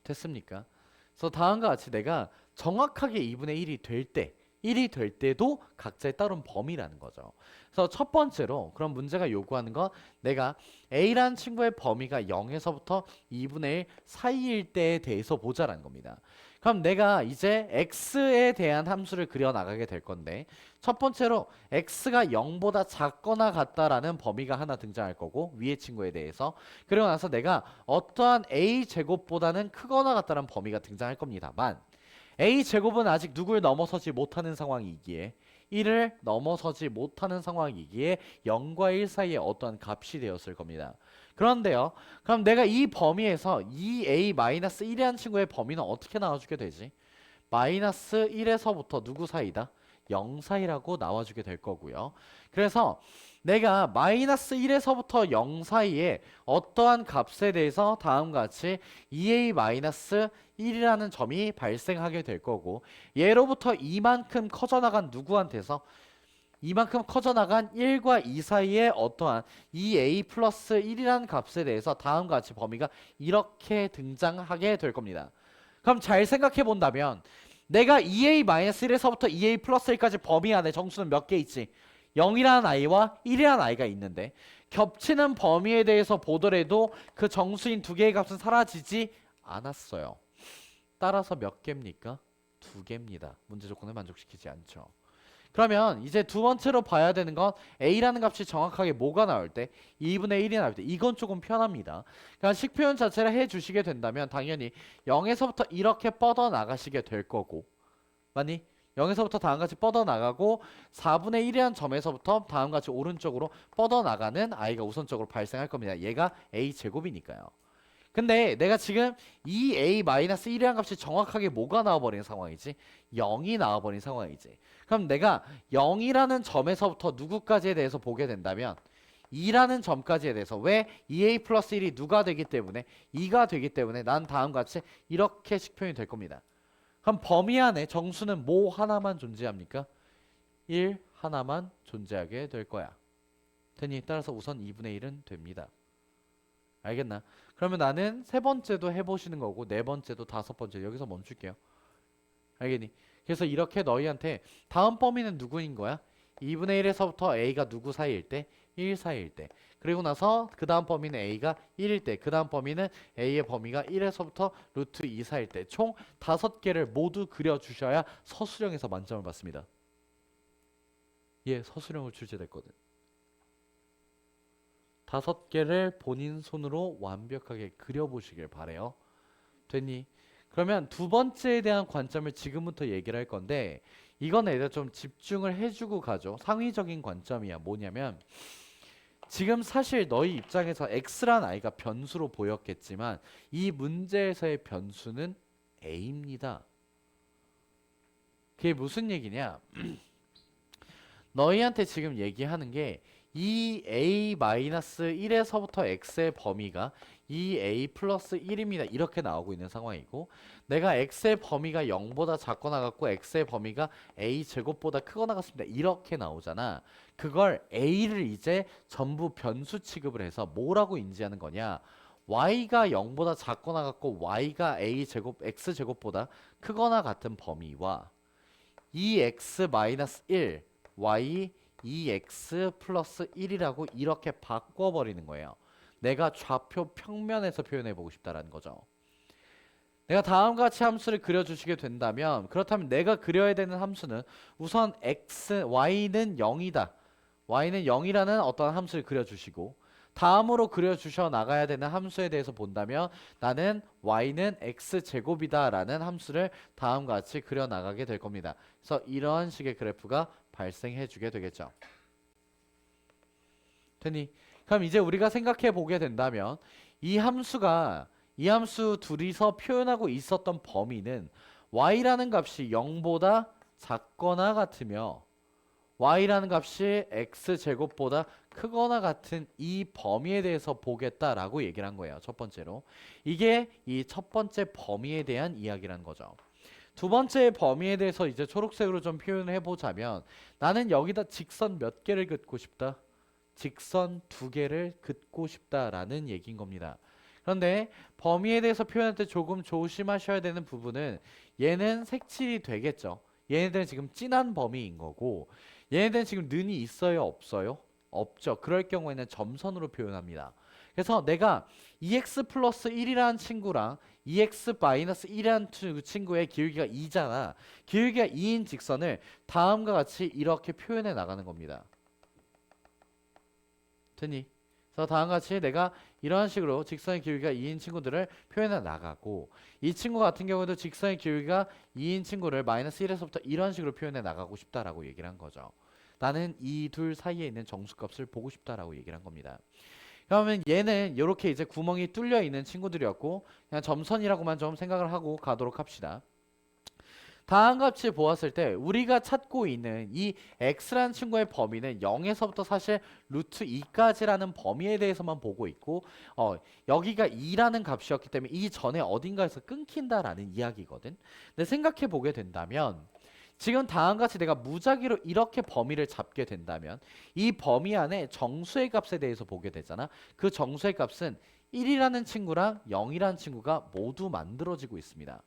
됐습니까? 그래서 다음과 같이 내가 정확하게 2분의 1이 될 때, 1이 될 때도 각자에 따른 범위라는 거죠. 그래서 첫 번째로 그런 문제가 요구하는 건 내가 A라는 친구의 범위가 0에서부터 2분의 1 사이일 때에 대해서 보자라는 겁니다. 그럼 내가 이제 x에 대한 함수를 그려 나가게 될 건데 첫 번째로 x가 0보다 작거나 같다라는 범위가 하나 등장할 거고 위의 친구에 대해서 그리고 나서 내가 어떠한 a 제곱보다는 크거나 같다는 범위가 등장할 겁니다만 a 제곱은 아직 누굴 넘어서지 못하는 상황이기에 1을 넘어서지 못하는 상황이기에 0과 1 사이에 어떠한 값이 되었을 겁니다. 그런데요. 그럼 내가 이 범위에서 2a-1이라는 친구의 범위는 어떻게 나와주게 되지? 마이너스 1에서부터 누구 사이다? 0 사이라고 나와주게 될 거고요. 그래서 내가 마이너스 1에서부터 0 사이에 어떠한 값에 대해서 다음과 같이 2a-1이라는 점이 발생하게 될 거고 얘로부터 이만큼 커져나간 누구한테서 이만큼 커져나간 1과 2 사이에 어떠한 2a 플러스 1이라는 값에 대해서 다음과 같이 범위가 이렇게 등장하게 될 겁니다. 그럼 잘 생각해 본다면 내가 2a-1에서부터 2a 플러스 1까지 범위 안에 정수는 몇 개 있지? 0이라는 아이와 1이라는 아이가 있는데 겹치는 범위에 대해서 보더라도 그 정수인 두 개의 값은 사라지지 않았어요. 따라서 몇 개입니까? 두 개입니다. 문제 조건을 만족시키지 않죠. 그러면 이제 두 번째로 봐야 되는 건 a라는 값이 정확하게 뭐가 나올 때 2분의 1이 나올 때 이건 조금 편합니다. 그러니까 식표현 자체를 해주시게 된다면 당연히 0에서부터 이렇게 뻗어 나가시게 될 거고 맞니? 0에서부터 다음같이 뻗어 나가고 4분의 1이라는 점에서부터 다음같이 오른쪽으로 뻗어 나가는 아이가 우선적으로 발생할 겁니다. 얘가 a 제곱이니까요. 근데 내가 지금 2a-1이라는 값이 정확하게 뭐가 나와버린 상황이지? 0이 나와버린 상황이지. 그럼 내가 0이라는 점에서부터 누구까지에 대해서 보게 된다면 2라는 점까지에 대해서 왜 2a 플러스 1이 누가 되기 때문에 2가 되기 때문에 난 다음과 같이 이렇게 식표현이 될 겁니다. 그럼 범위 안에 정수는 뭐 하나만 존재합니까? 1 하나만 존재하게 될 거야. 되니? 따라서 우선 2분의 1은 됩니다. 알겠나? 그러면 나는 세 번째도 해보시는 거고 네 번째도 다섯 번째 여기서 멈출게요. 알겠니? 그래서 이렇게 너희한테 다음 범위는 누구인 거야? 2분의 1에서부터 a가 누구 사이일 때? 1 사이일 때. 그리고 나서 그 다음 범위는 a가 1일 때. 그 다음 범위는 a의 범위가 1에서부터 루트 2 사이일 때. 총 5개를 모두 그려주셔야 서술형에서 만점을 받습니다. 예, 서술형을 출제됐거든. 5개를 본인 손으로 완벽하게 그려보시길 바래요. 됐니? 그러면 두 번째에 대한 관점을 지금부터 얘기를 할 건데 이건 애들 좀 집중을 해주고 가죠. 상위적인 관점이야. 뭐냐면 지금 사실 너희 입장에서 x란 i가 변수로 보였겠지만 이 문제에서의 변수는 a입니다. 그게 무슨 얘기냐? 너희한테 지금 얘기하는 게 이 a-1에서부터 x의 범위가 2a 플러스 1입니다. 이렇게 나오고 있는 상황이고 내가 x의 범위가 0보다 작거나 같고 x의 범위가 a 제곱보다 크거나 같습니다. 이렇게 나오잖아. 그걸 a를 이제 전부 변수 취급을 해서 뭐라고 인지하는 거냐? y가 0보다 작거나 같고 y가 a 제곱 x 제곱보다 크거나 같은 범위와 2x-1 y 2x 플러스 1이라고 이렇게 바꿔버리는 거예요. 내가 좌표 평면에서 표현해보고 싶다라는 거죠. 내가 다음과 같이 함수를 그려주시게 된다면 그렇다면 내가 그려야 되는 함수는 우선 y는 0이다. y는 0이라는 어떤 함수를 그려주시고 다음으로 그려주셔 나가야 되는 함수에 대해서 본다면 나는 y는 x제곱이다 라는 함수를 다음과 같이 그려 나가게 될 겁니다. 그래서 이런 식의 그래프가 발생해 주게 되겠죠. 되니? 그럼 이제 우리가 생각해 보게 된다면 이 함수 둘이서 표현하고 있었던 범위는 y라는 값이 0보다 작거나 같으며 y라는 값이 x제곱보다 크거나 같은 이 범위에 대해서 보겠다라고 얘기를 한 거예요. 첫 번째로. 이게 이 첫 번째 범위에 대한 이야기라는 거죠. 두 번째 범위에 대해서 이제 초록색으로 좀 표현을 해보자면 나는 여기다 직선 몇 개를 긋고 싶다? 직선 2개를 긋고 싶다라는 얘기인 겁니다. 그런데 범위에 대해서 표현할 때 조금 조심하셔야 되는 부분은 얘는 색칠이 되겠죠. 얘네들은 지금 진한 범위인 거고 얘네들은 지금 는이 있어요? 없어요? 없죠. 그럴 경우에는 점선으로 표현합니다. 그래서 내가 2x 플러스 1이라는 친구랑 2x 마이너스 1이라는 친구의 기울기가 2잖아. 기울기가 2인 직선을 다음과 같이 이렇게 표현해 나가는 겁니다. 되니? 그래서 다음과 같이 내가 이런 식으로 직선의 기울기가 2인 친구들을 표현해 나가고 이 친구 같은 경우도 직선의 기울기가 2인 친구를 마이너스 1에서부터 이런 식으로 표현해 나가고 싶다라고 얘기를 한 거죠. 나는 이 둘 사이에 있는 정수값을 보고 싶다라고 얘기를 한 겁니다. 그러면 얘는 이렇게 이제 구멍이 뚫려 있는 친구들이었고 그냥 점선이라고만 좀 생각을 하고 가도록 합시다. 다음 값을 보았을 때 우리가 찾고 있는 이 x라는 친구의 범위는 0에서부터 사실 루트 2까지라는 범위에 대해서만 보고 있고 여기가 2라는 값이었기 때문에 이 전에 어딘가에서 끊긴다라는 이야기거든. 근데 생각해 보게 된다면 지금 다음같이 내가 무작위로 이렇게 범위를 잡게 된다면 이 범위 안에 정수의 값에 대해서 보게 되잖아. 그 정수의 값은 1이라는 친구랑 0이라는 친구가 모두 만들어지고 있습니다.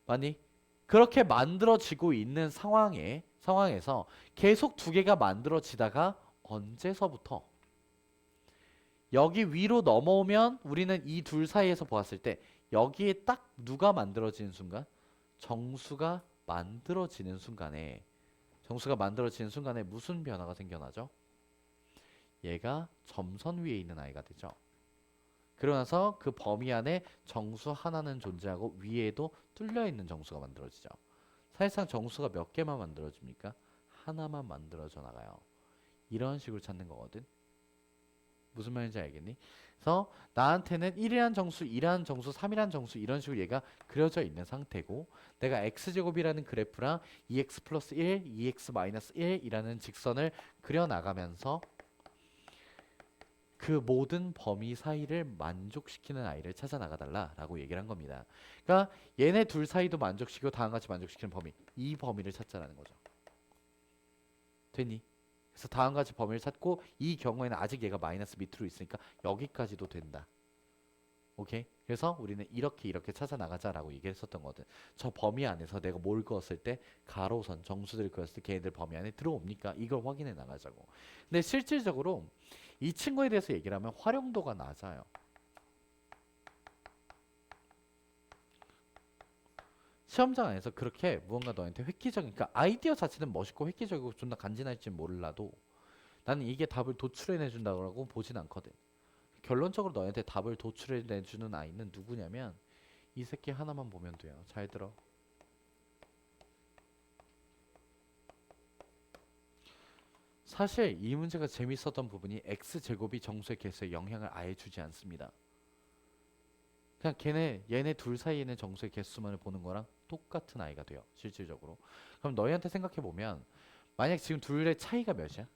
맞니? 그렇게 만들어지고 있는 상황에서 계속 2개가 만들어지다가 언제서부터 여기 위로 넘어오면 우리는 이 둘 사이에서 보았을 때 여기에 딱 누가 만들어지는 순간? 정수가 만들어지는 순간에 무슨 변화가 생겨나죠? 얘가 점선 위에 있는 아이가 되죠. 그러고 나서 그 범위 안에 정수 하나는 존재하고 위에도 뚫려 있는 정수가 만들어지죠. 사실상 정수가 몇 개만 만들어집니까? 하나만 만들어져 나가요. 이런 식으로 찾는 거거든. 무슨 말인지 알겠니? 그래서 나한테는 1이라는 정수, 2라는 정수, 3이라는 정수 이런 식으로 얘가 그려져 있는 상태고 내가 x제곱이라는 그래프랑 2x 플러스 1, 2x 마이너스 1이라는 직선을 그려나가면서 그 모든 범위 사이를 만족시키는 아이를 찾아 나가달라라고 얘기를 한 겁니다. 그러니까 얘네 둘 사이도 만족시키고 다음같이 만족시키는 범위, 이 범위를 찾자라는 거죠. 되니? 그래서 다음 가지 범위를 찾고 이 경우에는 아직 얘가 마이너스 밑으로 있으니까 여기까지도 된다. 오케이? 그래서 우리는 이렇게 찾아 나가자라고 얘기했었던 거거든. 저 범위 안에서 내가 뭘 그었을 때 가로선 정수들을 그었을 때 걔네들 범위 안에 들어옵니까? 이걸 확인해 나가자고. 근데 실질적으로 이 친구에 대해서 얘기를 하면 활용도가 낮아요. 시험장 안에서 그렇게 무언가 너한테 획기적인, 그러니까 아이디어 자체는 멋있고 획기적이고 존나 간지날지 몰라도 나는 이게 답을 도출해내 준다고 보진 않거든. 결론적으로 너한테 답을 도출해내 주는 아이는 누구냐면 이 새끼 하나만 보면 돼요. 잘 들어. 사실 이 문제가 재밌었던 부분이 x제곱이 정수의 개수에 영향을 아예 주지 않습니다. 그냥 얘네 둘 사이에 있는 정수의 개수만을 보는 거랑 똑같은 아이가 돼요. 실질적으로. 그럼 너희한테 생각해보면 만약 지금 둘의 차이가 몇이야?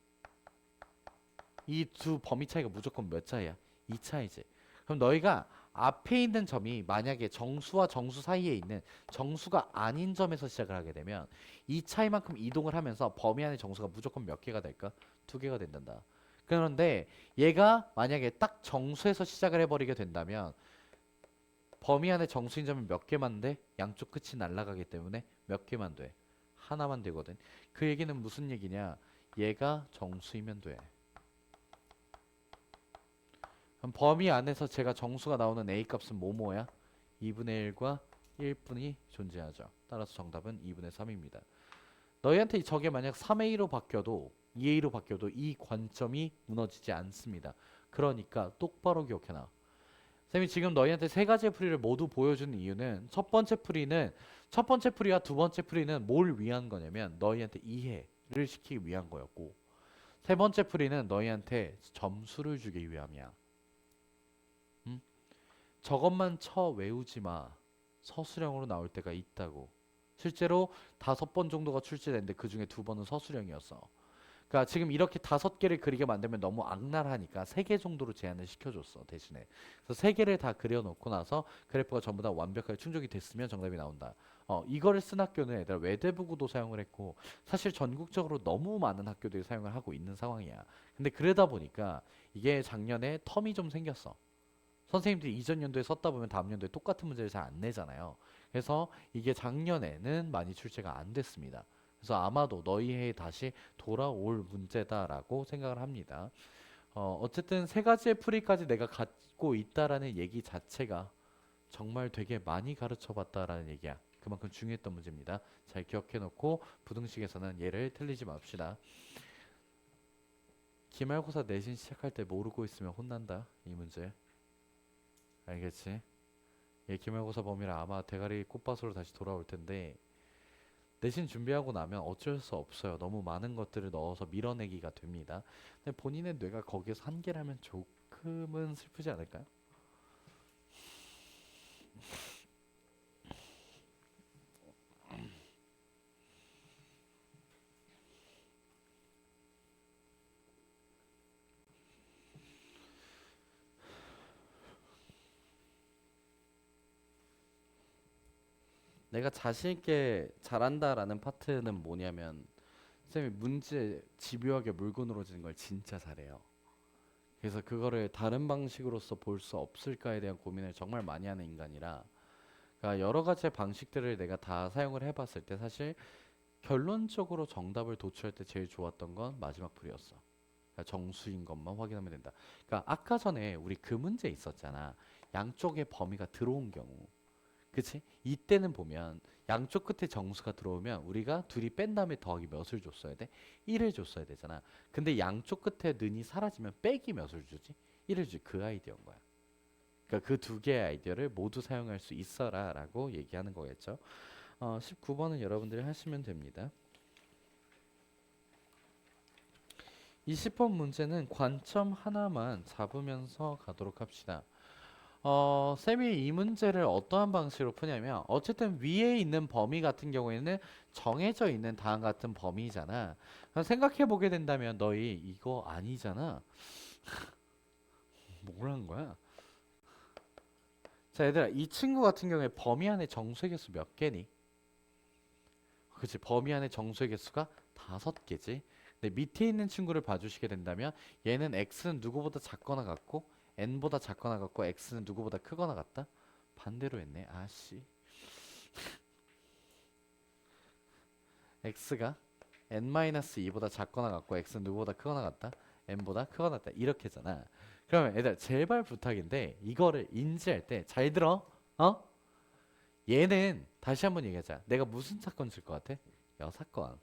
이 두 범위 차이가 무조건 몇 차이야? 2 차이지. 그럼 너희가 앞에 있는 점이 만약에 정수와 정수 사이에 있는 정수가 아닌 점에서 시작을 하게 되면 이 차이만큼 이동을 하면서 범위 안의 정수가 무조건 몇 개가 될까? 2개가 된단다. 그런데 얘가 만약에 딱 정수에서 시작을 해버리게 된다면 범위 안에 정수인 점이 몇 개만 돼? 양쪽 끝이 날아가기 때문에 몇 개만 돼? 하나만 되거든. 그 얘기는 무슨 얘기냐? 얘가 정수이면 돼. 그럼 범위 안에서 제가 정수가 나오는 A 값은 뭐뭐야? 2분의 1과 1분이 존재하죠. 따라서 정답은 2분의 3입니다. 너희한테 저게 만약 3A로 바뀌어도 2A로 바뀌어도 이 관점이 무너지지 않습니다. 그러니까 똑바로 기억해놔. 쌤이 지금 너희한테 세 가지의 풀이를 모두 보여주는 이유는 첫 번째 풀이와 두 번째 풀이는 뭘 위한 거냐면 너희한테 이해를 시키기 위한 거였고 세 번째 풀이는 너희한테 점수를 주기 위함이야. 저것만 외우지 마. 서술형으로 나올 때가 있다고. 실제로 5번 정도가 출제됐는데 그 중에 2번은 서술형이었어. 그러니까 지금 이렇게 5개를 그리게 만들면 너무 악랄하니까 3개 정도로 제한을 시켜줬어 대신에. 그래서 3개를 다 그려놓고 나서 그래프가 전부 다 완벽하게 충족이 됐으면 정답이 나온다. 이거를 쓴 학교는 얘들아 외대부구도 사용을 했고 사실 전국적으로 너무 많은 학교들이 사용을 하고 있는 상황이야. 근데 그러다 보니까 이게 작년에 텀이 좀 생겼어. 선생님들이 이전 연도에 썼다 보면 다음 연도에 똑같은 문제를 잘 안 내잖아요. 그래서 이게 작년에는 많이 출제가 안 됐습니다. 그래서 아마도 너희 해에 다시 돌아올 문제다라고 생각을 합니다. 어쨌든 세 가지의 풀이까지 내가 갖고 있다라는 얘기 자체가 정말 되게 많이 가르쳐 봤다라는 얘기야. 그만큼 중요했던 문제입니다. 잘 기억해 놓고 부등식에서는 얘를 틀리지 맙시다. 기말고사 내신 시작할 때 모르고 있으면 혼난다. 이 문제. 알겠지? 예, 기말고사 범위라 아마 대가리 꽃밭으로 다시 돌아올 텐데 내신 준비하고 나면 어쩔 수 없어요. 너무 많은 것들을 넣어서 밀어내기가 됩니다. 근데 본인의 뇌가 거기에서 한계라면 조금은 슬프지 않을까요? 내가 자신 있게 잘한다라는 파트는 뭐냐면 쌤이 문제 집요하게 물고 늘어지는 걸 진짜 잘해요. 그래서 그거를 다른 방식으로서 볼 수 없을까에 대한 고민을 정말 많이 하는 인간이라 그러니까 여러 가지의 방식들을 내가 다 사용을 해봤을 때 사실 결론적으로 정답을 도출할 때 제일 좋았던 건 마지막 풀이었어. 그러니까 정수인 것만 확인하면 된다. 그러니까 아까 전에 우리 그 문제 있었잖아. 양쪽의 범위가 들어온 경우. 그치? 이때는 보면 양쪽 끝에 정수가 들어오면 우리가 둘이 뺀 다음에 더하기 몇을 줬어야 돼? 1을 줬어야 되잖아. 근데 양쪽 끝에 는이 사라지면 빼기 몇을 주지? 1을 주지. 그 아이디어인 거야. 그러니까 그 두 개의 아이디어를 모두 사용할 수 있어라 라고 얘기하는 거겠죠. 19번은 여러분들이 하시면 됩니다. 20번 문제는 관점 하나만 잡으면서 가도록 합시다. 쌤이 이 문제를 어떠한 방식으로 푸냐면 어쨌든 위에 있는 범위 같은 경우에는 정해져 있는 다음 같은 범위잖아. 그럼 생각해 보게 된다면 너희 이거 아니잖아. 뭐란 거야? 자, 얘들아, 이 친구 같은 경우에 범위 안에 정수의 개수 몇 개니? 그치, 범위 안에 정수의 개수가 5개지. 근데 밑에 있는 친구를 봐주시게 된다면 얘는 x는 누구보다 작거나 같고 n보다 작거나 같고 x는 누구보다 크거나 같다. 반대로 했네. 아씨. x가 n-2보다 작거나 같고 x는 누구보다 크거나 같다. n보다 크거나 같다. 이렇게잖아. 그러면 얘들 제발 부탁인데 이거를 인지할 때 잘 들어. 어? 얘는 다시 한번 얘기하자. 내가 무슨 사건 줄 것 같아? 여사건.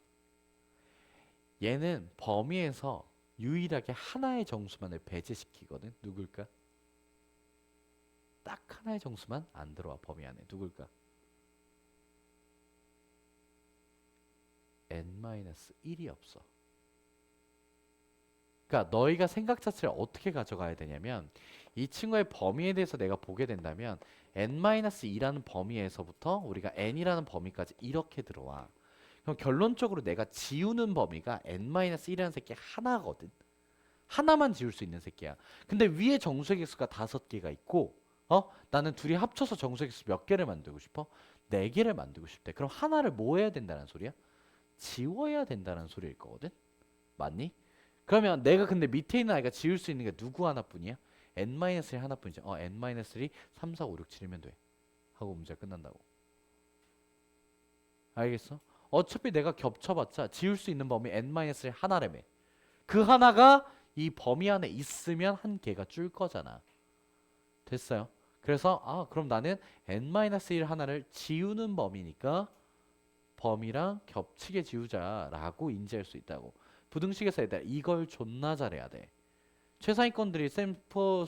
얘는 범위에서 유일하게 하나의 정수만을 배제시키거든. 누굴까? 딱 하나의 정수만 안 들어와 범위 안에. 누굴까? n-1이 없어. 그러니까 너희가 생각 자체를 어떻게 가져가야 되냐면 이 친구의 범위에 대해서 내가 보게 된다면 n-2라는 범위에서부터 우리가 n이라는 범위까지 이렇게 들어와. 그럼 결론적으로 내가 지우는 범위가 n-1이라는 새끼 하나거든. 하나만 지울 수 있는 새끼야. 근데 위에 정수의 개수가 5개가 있고 나는 둘이 합쳐서 정수의 개수 몇 개를 만들고 싶어? 4개를 만들고 싶대. 그럼 하나를 뭐 해야 된다는 소리야? 지워야 된다는 소리일 거거든. 맞니? 그러면 내가 근데 밑에 있는 아이가 지울 수 있는 게 누구 하나뿐이야? n-1 하나뿐이지. n-1 3, 4, 5, 6, 7이면 돼. 하고 문제가 끝난다고. 알겠어? 어차피 내가 겹쳐봤자 지울 수 있는 범위 n-1 하나라며. 그 하나가 이 범위 안에 있으면 한 개가 줄 거잖아. 됐어요? 그래서 그럼 나는 n-1 하나를 지우는 범위니까 범위랑 겹치게 지우자라고 인지할 수 있다고. 부등식에서 얘들아 이걸 존나 잘해야 돼. 최상위권들이 쌤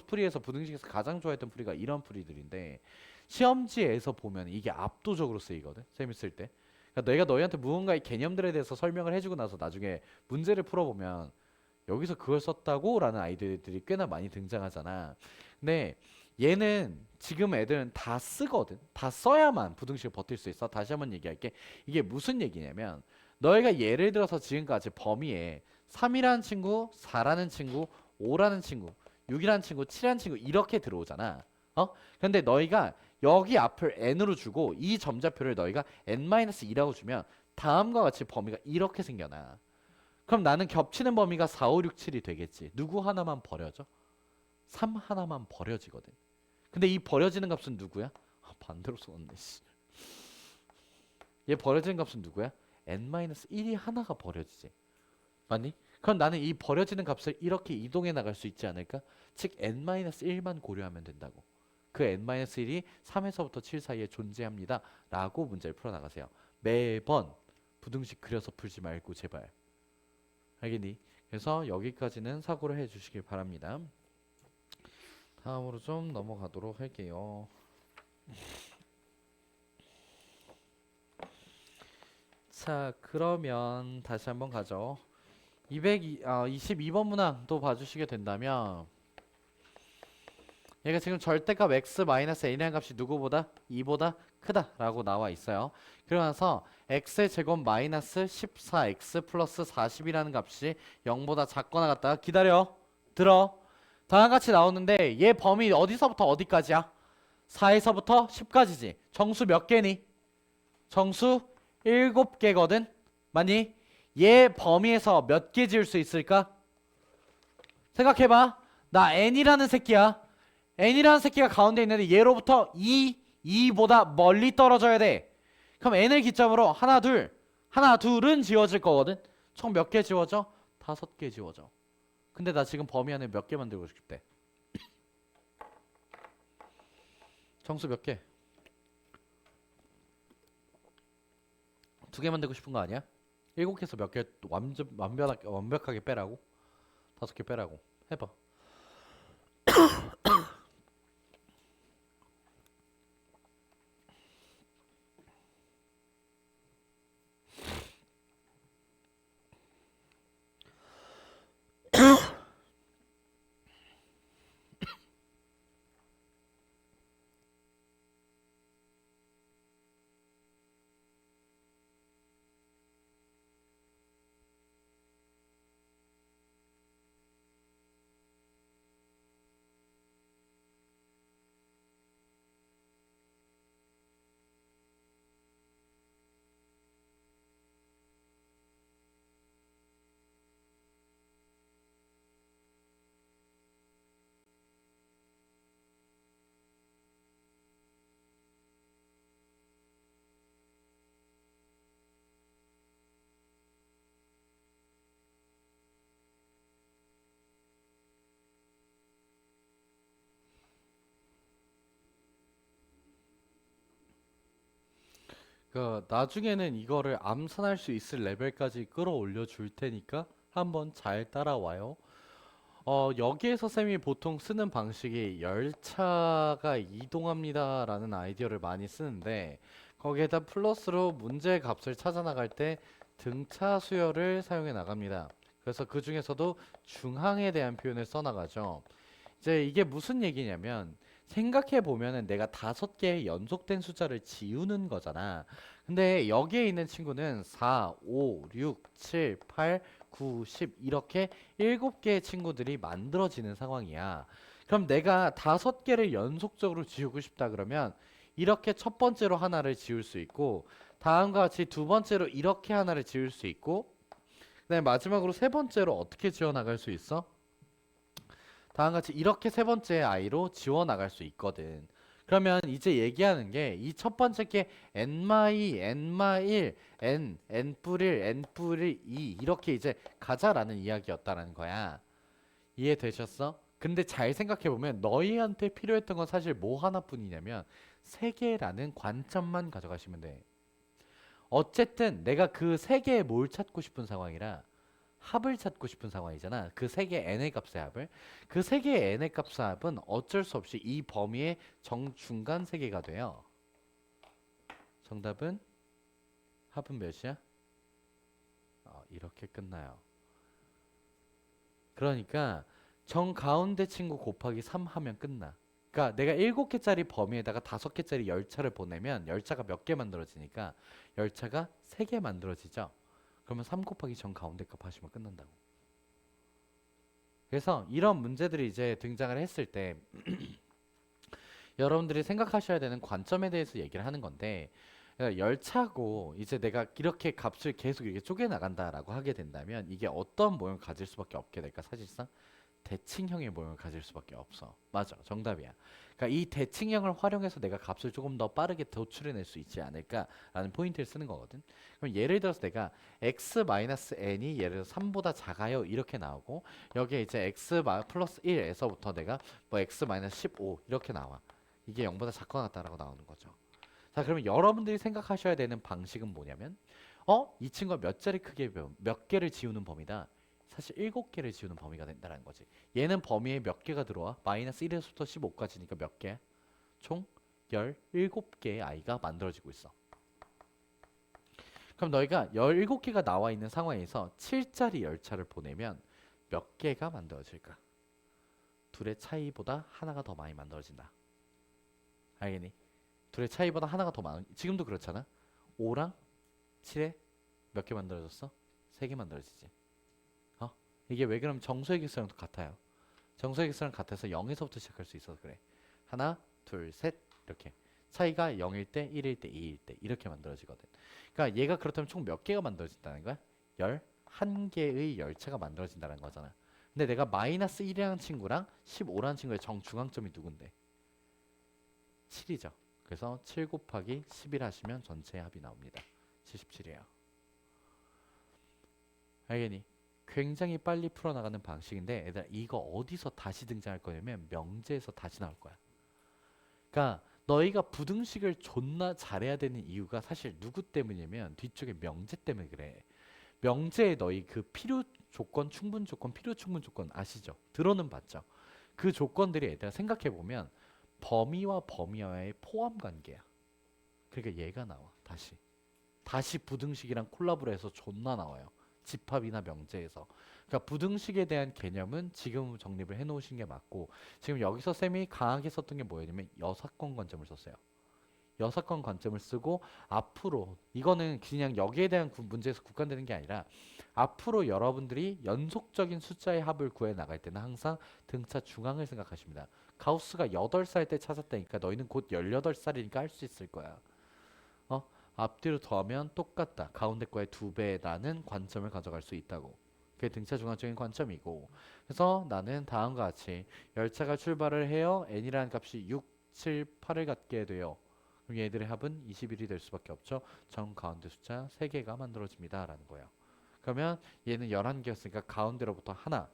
풀이에서 부등식에서 가장 좋아했던 풀이가 이런 풀이들인데 시험지에서 보면 이게 압도적으로 쓰이거든. 쌤이 쓸 때. 그러니까 내가 너희한테 무언가의 개념들에 대해서 설명을 해주고 나서 나중에 문제를 풀어보면 여기서 그걸 썼다고? 라는 아이들이 꽤나 많이 등장하잖아. 근데 얘는 지금 애들은 다 쓰거든. 다 써야만 부등식을 버틸 수 있어. 다시 한번 얘기할게. 이게 무슨 얘기냐면 너희가 예를 들어서 지금까지 범위에 3이라는 친구, 4라는 친구, 5라는 친구, 6이라는 친구, 7이라는 친구 이렇게 들어오잖아. 근데 너희가 여기 앞을 n으로 주고 이 점자표를 너희가 n-2라고 주면 다음과 같이 범위가 이렇게 생겨나. 그럼 나는 겹치는 범위가 4, 5, 6, 7이 되겠지. 누구 하나만 버려져? 3 하나만 버려지거든. 근데 이 버려지는 값은 누구야? 반대로 썼네. 얘 버려지는 값은 누구야? n-1이 하나가 버려지지. 맞니? 그럼 나는 이 버려지는 값을 이렇게 이동해 나갈 수 있지 않을까? 즉 n-1만 고려하면 된다고. 그 n-1이 3에서부터 7 사이에 존재합니다. 라고 문제를 풀어나가세요. 매번 부등식 그려서 풀지 말고 제발. 알겠니? 그래서 여기까지는 사고를 해주시길 바랍니다. 다음으로 좀 넘어가도록 할게요. 자, 그러면 다시 한번 가죠. 22번 문항 또 봐주시게 된다면 얘가 지금 절대값 x-n이라는 값이 누구보다? 2보다 크다라고 나와 있어요. 그러면서 x의 제곱 마이너스 14x 플러스 40이라는 값이 0보다 작거나 같다. 기다려. 들어. 다음과 같이 나오는데 얘 범위 어디서부터 어디까지야? 4에서부터 10까지지. 정수 몇 개니? 정수 7개거든. 맞니? 얘 범위에서 몇 개 지을 수 있을까? 생각해봐. 나 n이라는 새끼야. n이라는 새끼가 가운데 있는데 얘로부터 2보다 멀리 떨어져야 돼. 그럼 n을 기점으로 하나 둘은 지워질 거거든. 총 몇 개 지워져? 5개 지워져. 근데 나 지금 범위 안에 몇 개 만들고 싶대? 정수 몇 개? 2개 만들고 싶은 거 아니야? 7개에서 몇 개 완벽하게 빼라고? 5개 빼라고. 해봐. 그 나중에는 이거를 암산할 수 있을 레벨까지 끌어올려 줄 테니까 한번 잘 따라와요. 여기에서 쌤이 보통 쓰는 방식이 열차가 이동합니다라는 아이디어를 많이 쓰는데 거기에다 플러스로 문제 값을 찾아 나갈 때 등차 수열을 사용해 나갑니다. 그래서 그 중에서도 중항에 대한 표현을 써 나가죠. 이제 이게 무슨 얘기냐면 생각해 보면은 내가 5개의 연속된 숫자를 지우는 거잖아. 근데 여기에 있는 친구는 4, 5, 6, 7, 8, 9, 10 이렇게 7개의 친구들이 만들어지는 상황이야. 그럼 내가 5개를 연속적으로 지우고 싶다 그러면 이렇게 첫 번째로 하나를 지울 수 있고 다음과 같이 두 번째로 이렇게 하나를 지울 수 있고 그다음에 마지막으로 세 번째로 어떻게 지워 나갈 수 있어? 다음과 같이 이렇게 세 번째 아이로 지워 나갈 수 있거든. 그러면 이제 얘기하는 게 이 첫 번째 게 n-2, n-1, n, n-1, n-2 이렇게 이제 가자라는 이야기였다라는 거야. 이해되셨어? 근데 잘 생각해보면 너희한테 필요했던 건 사실 뭐 하나뿐이냐면 세 개라는 관점만 가져가시면 돼. 어쨌든 내가 그 세 개에 뭘 찾고 싶은 상황이라 합을 찾고 싶은 상황이잖아. 그 세 개의 n의 값의 합을. 그 세 개의 n의 값의 합은 어쩔 수 없이 이 범위의 정중간 세 개가 돼요. 정답은 합은 몇이야? 이렇게 끝나요. 그러니까 정가운데 친구 곱하기 3 하면 끝나. 그러니까 내가 7개짜리 범위에다가 5개짜리 열차를 보내면 열차가 몇 개 만들어지니까 열차가 3개 만들어지죠. 그러면 3 곱하기 정가운데 값 하시면 끝난다고. 그래서 이런 문제들이 이제 등장을 했을 때 여러분들이 생각하셔야 되는 관점에 대해서 얘기를 하는 건데 열차고 이제 내가 이렇게 값을 계속 이렇게 쪼개 나간다라고 하게 된다면 이게 어떤 모형을 가질 수밖에 없게 될까? 사실상 대칭형의 모형을 가질 수밖에 없어. 맞아, 정답이야. 그러니까 이 대칭형을 활용해서 내가 값을 조금 더 빠르게 도출해낼 수 있지 않을까라는 포인트를 쓰는 거거든. 그럼 예를 들어서 내가 x-n이 예를 들어서 3보다 작아요 이렇게 나오고 여기에 이제 x 플러스 1에서부터 내가 뭐 x-15 이렇게 나와. 이게 0보다 작거나 같다라고 나오는 거죠. 자, 그러면 여러분들이 생각하셔야 되는 방식은 뭐냐면 이 친구가 몇 자리 크기의 몇 개를 지우는 범위다. 사실 7개를 지우는 범위가 된다는 거지. 얘는 범위에 몇 개가 들어와? 마이너스 1에서부터 15까지니까 몇 개? 총 17개의 아이가 만들어지고 있어. 그럼 너희가 17개가 나와 있는 상황에서 7짜리 열차를 보내면 몇 개가 만들어질까? 둘의 차이보다 하나가 더 많이 만들어진다. 알겠니? 둘의 차이보다 하나가 더 많은 지금도 그렇잖아. 5랑 7에 몇 개 만들어졌어? 3개 만들어지지. 이게 왜 그러면 정수의 객수랑도 같아요. 정수의 객수랑 같아서 0에서부터 시작할 수 있어서 그래. 하나, 둘, 셋 이렇게. 차이가 0일 때, 1일 때, 2일 때 이렇게 만들어지거든. 그러니까 얘가 그렇다면 총 몇 개가 만들어진다는 거야? 11개의 열차가 만들어진다는 거잖아. 근데 내가 마이너스 1이라는 친구랑 15라는 친구의 정중앙점이 누군데? 7이죠. 그래서 7 곱하기 11 하시면 전체 합이 나옵니다. 77이에요. 알겠니? 굉장히 빨리 풀어나가는 방식인데 얘들아 이거 어디서 다시 등장할 거냐면 명제에서 다시 나올 거야. 그러니까 너희가 부등식을 존나 잘해야 되는 이유가 사실 누구 때문이냐면 뒤쪽에 명제 때문에 그래. 명제에 너희 그 필요 조건, 충분 조건, 필요 충분 조건 아시죠? 들어는 봤죠? 그 조건들이 얘들아 생각해보면 범위와 범위와의 포함 관계야. 그러니까 얘가 나와 다시 부등식이랑 콜라보를 해서 존나 나와요. 집합이나 명제에서. 그러니까 부등식에 대한 개념은 지금 정립을 해놓으신 게 맞고 지금 여기서 쌤이 강하게 썼던 게 뭐였냐면 여사건 관점을 썼어요. 여사건 관점을 쓰고 앞으로 이거는 그냥 여기에 대한 문제에서 국한되는 게 아니라 앞으로 여러분들이 연속적인 숫자의 합을 구해 나갈 때는 항상 등차 중앙을 생각하십니다. 가우스가 8살 때 찾았다니까 너희는 곧 18살이니까 할 수 있을 거야. 어? 앞뒤로 더하면 똑같다. 가운데 거의 2배라는 관점을 가져갈 수 있다고. 그게 등차 중앙적인 관점이고. 그래서 나는 다음과 같이 열차가 출발을 해요. n이라는 값이 6, 7, 8을 갖게 돼요. 그럼 얘들의 합은 21이 될 수밖에 없죠. 정 가운데 숫자 3개가 만들어집니다. 라는 거예요. 그러면 얘는 11개였으니까 가운데로부터 하나,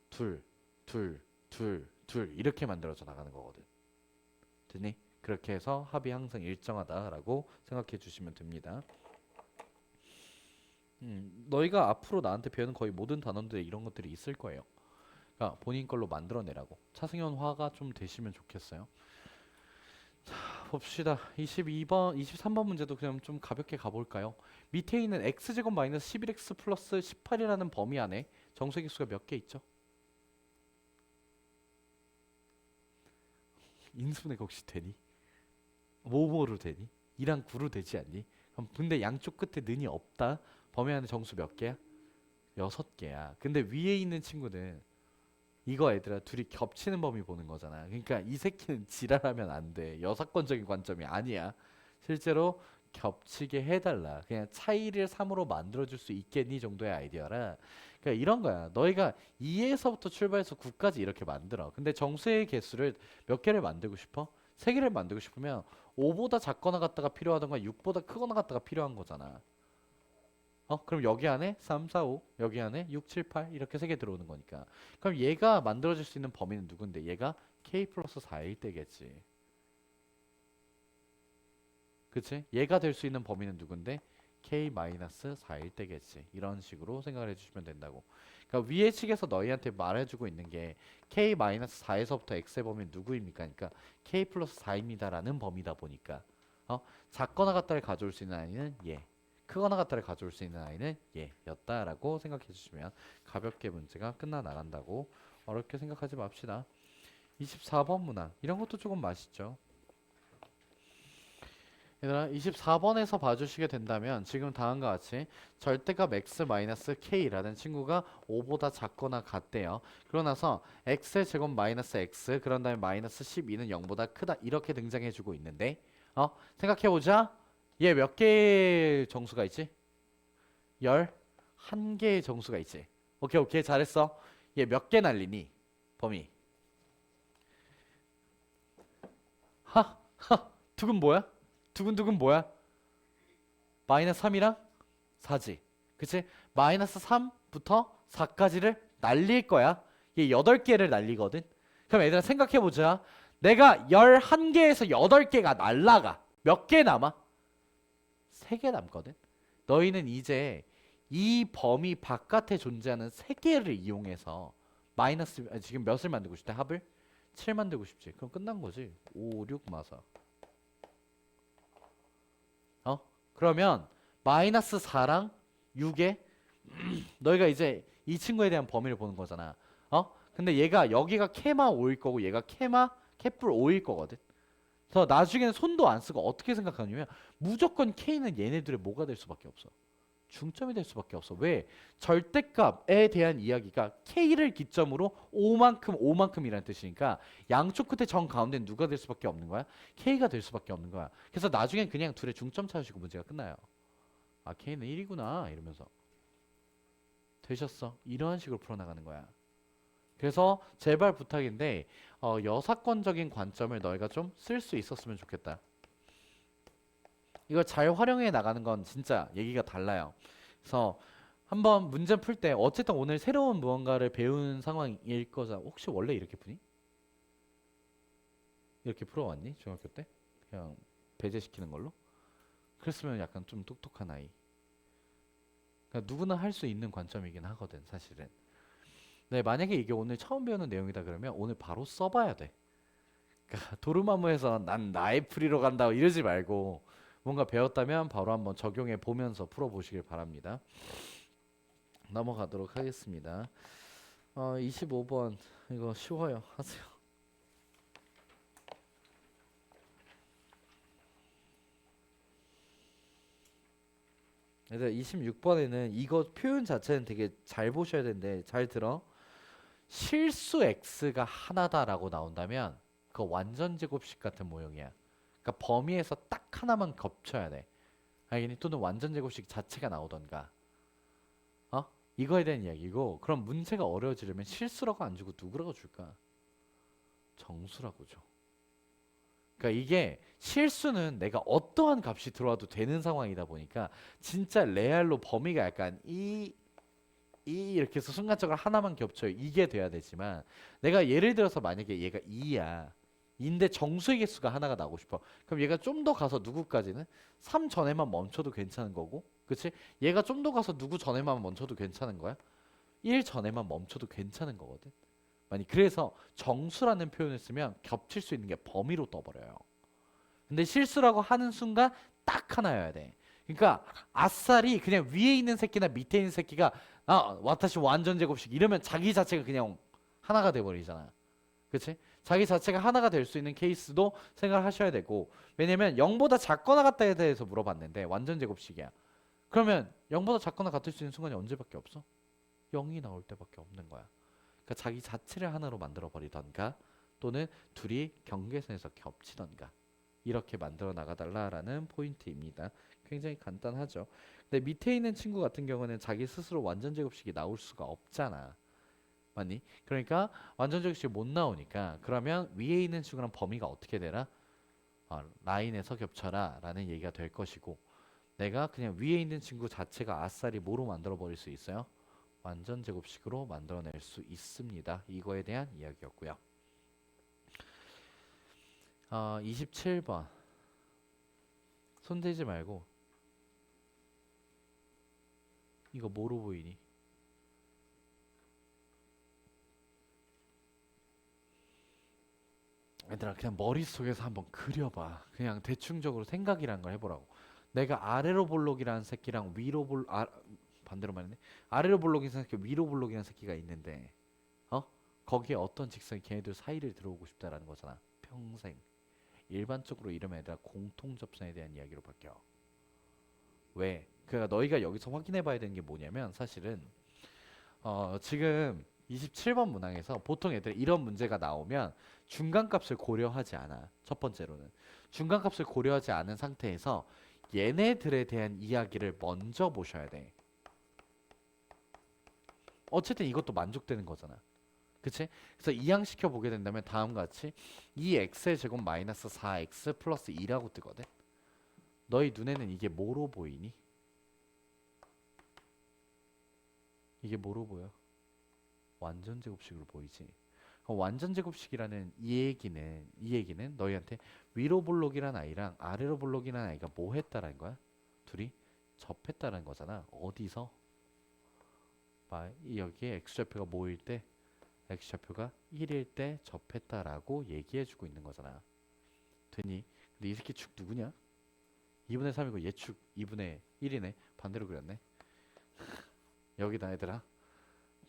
둘, 둘, 둘, 둘 이렇게 만들어져 나가는 거거든. 됐니? 그렇게 해서 합이 항상 일정하다라고 생각해 주시면 됩니다. 너희가 앞으로 나한테 배우는 거의 모든 단원들에 이런 것들이 있을 거예요. 그러니까 본인 걸로 만들어내라고. 차승현화가 좀 되시면 좋겠어요. 봅시다. 22번, 23번 문제도 그냥 좀 가볍게 가볼까요? 밑에 있는 x제곱 마이너스 11x 플러스 18이라는 범위 안에 정수의 개수가 몇 개 있죠? 인수분해가 혹시 되니? 뭐뭐로 되니? 2랑 9로 되지 않니? 그럼 근데 양쪽 끝에 는이 없다? 범위 안에 정수 몇 개야? 6개야. 근데 위에 있는 친구는 이거 얘들아 둘이 겹치는 범위 보는 거잖아. 그러니까 이 새끼는 지랄하면 안 돼. 여사건적인 관점이 아니야. 실제로 겹치게 해달라. 그냥 차이를 3으로 만들어줄 수 있겠니 정도의 아이디어라. 그러니까 이런 거야. 너희가 2에서부터 출발해서 9까지 이렇게 만들어. 근데 정수의 개수를 몇 개를 만들고 싶어? 3개를 만들고 싶으면 5보다 작거나 같다가 필요하던가 6보다 크거나 같다가 필요한 거잖아. 그럼 여기 안에 3, 4, 5, 여기 안에 6, 7, 8 이렇게 3개 들어오는 거니까. 그럼 얘가 만들어질 수 있는 범위는 누군데? 얘가 k 플러스 4일 때겠지. 그치? 얘가 될 수 있는 범위는 누군데? k 마이너스 4일 때겠지. 이런 식으로 생각을 해주시면 된다고. 그러니까 위의 측에서 너희한테 말해주고 있는 게 k 마이너스 4에서부터 x의 범위는 누구입니까? 그러니까 k 플러스 4입니다라는 범위다 보니까 작거나 같다를 가져올 수 있는 아이는 얘. 크거나 같다를 가져올 수 있는 아이는 얘였다라고 생각해 주시면 가볍게 문제가 끝나 나간다고 어렵게 생각하지 맙시다. 24번 문항 이런 것도 조금 맛있죠. 얘들아 24번에서 봐주시게 된다면 지금 다음과 같이 절대값 x 마이너스 k라는 친구가 5보다 작거나 같대요. 그러고 나서 x의 제곱 마이너스 x 그런 다음에 마이너스 12는 0보다 크다 이렇게 등장해주고 있는데 생각해보자. 얘 몇 개의 정수가 있지? 11개의 정수가 있지. 오케이 오케이 잘했어. 얘 몇 개 날리니? 범위. 두근 뭐야? 두근두근 뭐야? 마이너스 3이랑 4지. 그치? 마이너스 3부터 4까지를 날릴 거야. 얘 8개를 날리거든. 그럼 얘들아 생각해보자. 내가 11개에서 8개가 날라가. 몇 개 남아? 3개 남거든. 너희는 이제 이 범위 바깥에 존재하는 3개를 이용해서 지금 몇을 만들고 싶대? 합을? 7 만들고 싶지. 그럼 끝난 거지. 5, 6 마사. 그러면 마이너스 4랑 6에 너희가 이제 이 친구에 대한 범위를 보는 거잖아. 근데 얘가 여기가 케마 5일 거고 얘가 캣뿔 5일 거거든. 그래서 나중에는 손도 안 쓰고 어떻게 생각하냐면 무조건 K는 얘네들의 뭐가 될 수밖에 없어. 중점이 될 수밖에 없어. 왜? 절대값에 대한 이야기가 K를 기점으로 5만큼이라는 뜻이니까 양쪽 끝에 정 가운데는 누가 될 수밖에 없는 거야? K가 될 수밖에 없는 거야. 그래서 나중엔 그냥 둘의 중점 찾으시고 문제가 끝나요. 아 K는 1이구나 이러면서 되셨어. 이런 식으로 풀어나가는 거야. 그래서 제발 부탁인데 여사건적인 관점을 너희가 좀 쓸 수 있었으면 좋겠다. 이걸 잘 활용해 나가는 건 진짜 얘기가 달라요. 그래서 한번 문제 풀 때 어쨌든 오늘 새로운 무언가를 배우는 상황일 거자. 혹시 원래 이렇게 푸니? 이렇게 풀어왔니? 중학교 때? 그냥 배제시키는 걸로? 그랬으면 약간 좀 똑똑한 아이. 그러니까 누구나 할 수 있는 관점이긴 하거든 사실은. 네, 만약에 이게 오늘 처음 배우는 내용이다 그러면 오늘 바로 써봐야 돼. 그러니까 도루마무에서 난 나의 풀이로 간다 이러지 말고 뭔가 배웠다면 바로 한번 적용해 보면서 풀어보시길 바랍니다. 넘어가도록 하겠습니다. 25번 이거 쉬워요. 하세요. 얘들 26번에는 이거 표현 자체는 되게 잘 보셔야 되는데 잘 들어. 실수 x가 하나다라고 나온다면 그거 완전 제곱식 같은 모형이야. 그러니까 범위에서 딱 하나만 겹쳐야 돼. 알겠니? 또는 완전 제곱식 자체가 나오던가. 이거에 대한 이야기고 그럼 문제가 어려워지려면 실수라고 안 주고 누구라고 줄까? 정수라고 줘. 그러니까 이게 실수는 내가 어떠한 값이 들어와도 되는 상황이다 보니까 진짜 레알로 범위가 약간 이렇게 해서 순간적으로 하나만 겹쳐요. 이게 돼야 되지만 내가 예를 들어서 만약에 얘가 2야. 인데 정수의 개수가 하나가 나오고 싶어. 그럼 얘가 좀 더 가서 누구까지는 3 전에만 멈춰도 괜찮은 거고, 그치? 얘가 좀 더 가서 누구 전에만 멈춰도 괜찮은 거야. 1 전에만 멈춰도 괜찮은 거거든. 아니 그래서 정수라는 표현을 쓰면 겹칠 수 있는 게 범위로 떠버려요. 근데 실수라고 하는 순간 딱 하나여야 돼. 그러니까 아싸리 그냥 위에 있는 새끼나 밑에 있는 새끼가 와타시 완전 제곱식 이러면 자기 자체가 그냥 하나가 돼버리잖아. 그치? 자기 자체가 하나가 될 수 있는 케이스도 생각하셔야 되고, 왜냐면 0보다 작거나 같다에 대해서 물어봤는데 완전 제곱식이야. 그러면 0보다 작거나 같을 수 있는 순간이 언제밖에 없어? 0이 나올 때밖에 없는 거야. 그러니까 자기 자체를 하나로 만들어 버리던가, 또는 둘이 경계선에서 겹치던가, 이렇게 만들어 나가달라라는 포인트입니다. 굉장히 간단하죠. 근데 밑에 있는 친구 같은 경우는 자기 스스로 완전 제곱식이 나올 수가 없잖아. 맞니? 그러니까 완전 제곱식이 못 나오니까, 그러면 위에 있는 친구랑 범위가 어떻게 되라? 라인에서 겹쳐라 라는 얘기가 될 것이고, 내가 그냥 위에 있는 친구 자체가 아싸리 뭐로 만들어 버릴 수 있어요? 완전 제곱식으로 만들어낼 수 있습니다. 이거에 대한 이야기였고요. 27번 손대지 말고, 이거 뭐로 보이니? 얘들아 그냥 머릿속에서 한번 그려봐. 그냥 대충적으로 생각이란 걸 해보라고. 내가 아래로 볼록이라는 새끼랑 반대로 말했네. 아래로 볼록이라는 새끼, 위로 볼록이라는 새끼가 있는데, 거기에 어떤 직선이 걔네들 사이를 들어오고 싶다라는 거잖아. 평생. 일반적으로 이러면 얘들아 공통접선에 대한 이야기로 바뀌어. 왜? 그러니까 너희가 여기서 확인해 봐야 되는 게 뭐냐면, 사실은 지금 27번 문항에서 보통 애들 이런 문제가 나오면 중간값을 고려하지 않아. 첫 번째로는 중간값을 고려하지 않은 상태에서 얘네들에 대한 이야기를 먼저 보셔야 돼. 어쨌든 이것도 만족되는 거잖아. 그치? 그래서 이항시켜 보게 된다면 다음과 같이 2x의 제곱 마이너스 4x 플러스 2라고 뜨거든. 너희 눈에는 이게 뭐로 보이니? 이게 뭐로 보여? 완전 제곱식으로 보이지. 완전 제곱식이라는 이 얘기는 너희한테 위로 볼록이란 아이랑 아래로 볼록이란 아이가 뭐 했다라는 거야? 둘이 접했다라는 거잖아. 어디서? 여기에 x좌표가 뭐일 때? x좌표가 1일 때 접했다라고 얘기해주고 있는 거잖아. 되니? 근데 이 새끼 축 누구냐? 2분의 3이고 얘 축 2분의 1이네. 반대로 그렸네. 여기다 얘들아.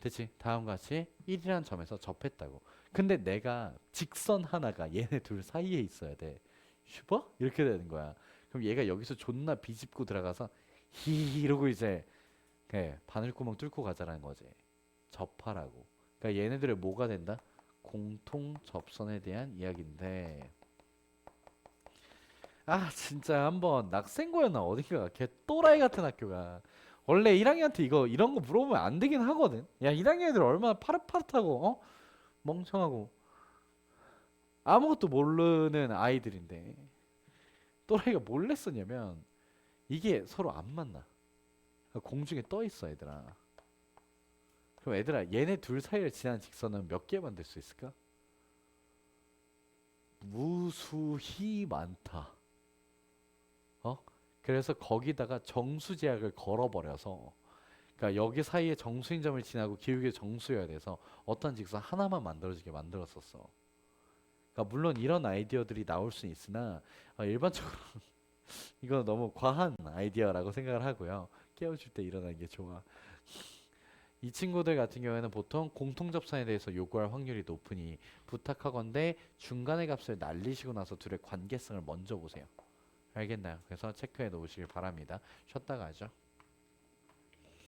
됐지? 다음과 같이 1이라는 점에서 접했다고. 근데 내가 직선 하나가 얘네 둘 사이에 있어야 돼. 슈퍼? 이렇게 되는 거야. 그럼 얘가 여기서 존나 비집고 들어가서 히 이러고 이제 바늘구멍 뚫고 가자라는 거지. 접하라고. 그러니까 얘네들의 뭐가 된다? 공통 접선에 대한 이야기인데, 진짜 한번 낙생고였나 어딘가 걔 또라이 같은 학교가 원래 1학년한테 이런 거 물어보면 안 되긴 하거든. 야 1학년 애들 얼마나 파릇파릇하고 멍청하고 아무것도 모르는 아이들인데 또라이가 뭘 냈었냐면, 이게 서로 안 만나. 공중에 떠 있어 얘들아. 그럼 얘들아 얘네 둘 사이를 지나는 직선은 몇 개 만들 수 있을까? 무수히 많다. 그래서 거기다가 정수제약을 걸어버려서, 그러니까 여기 사이에 정수인 점을 지나고 기울기 정수여야 돼서 어떤 직선 하나만 만들어지게 만들었었어. 그러니까 물론 이런 아이디어들이 나올 수 있으나 일반적으로 이건 너무 과한 아이디어라고 생각을 하고요. 깨워줄 때 일어나는 게 좋아. 이 친구들 같은 경우에는 보통 공통접선에 대해서 요구할 확률이 높으니 부탁하건대 중간의 값을 날리시고 나서 둘의 관계성을 먼저 보세요. 알겠나요? 그래서 체크해 놓으시길 바랍니다. 쉬었다가 하죠.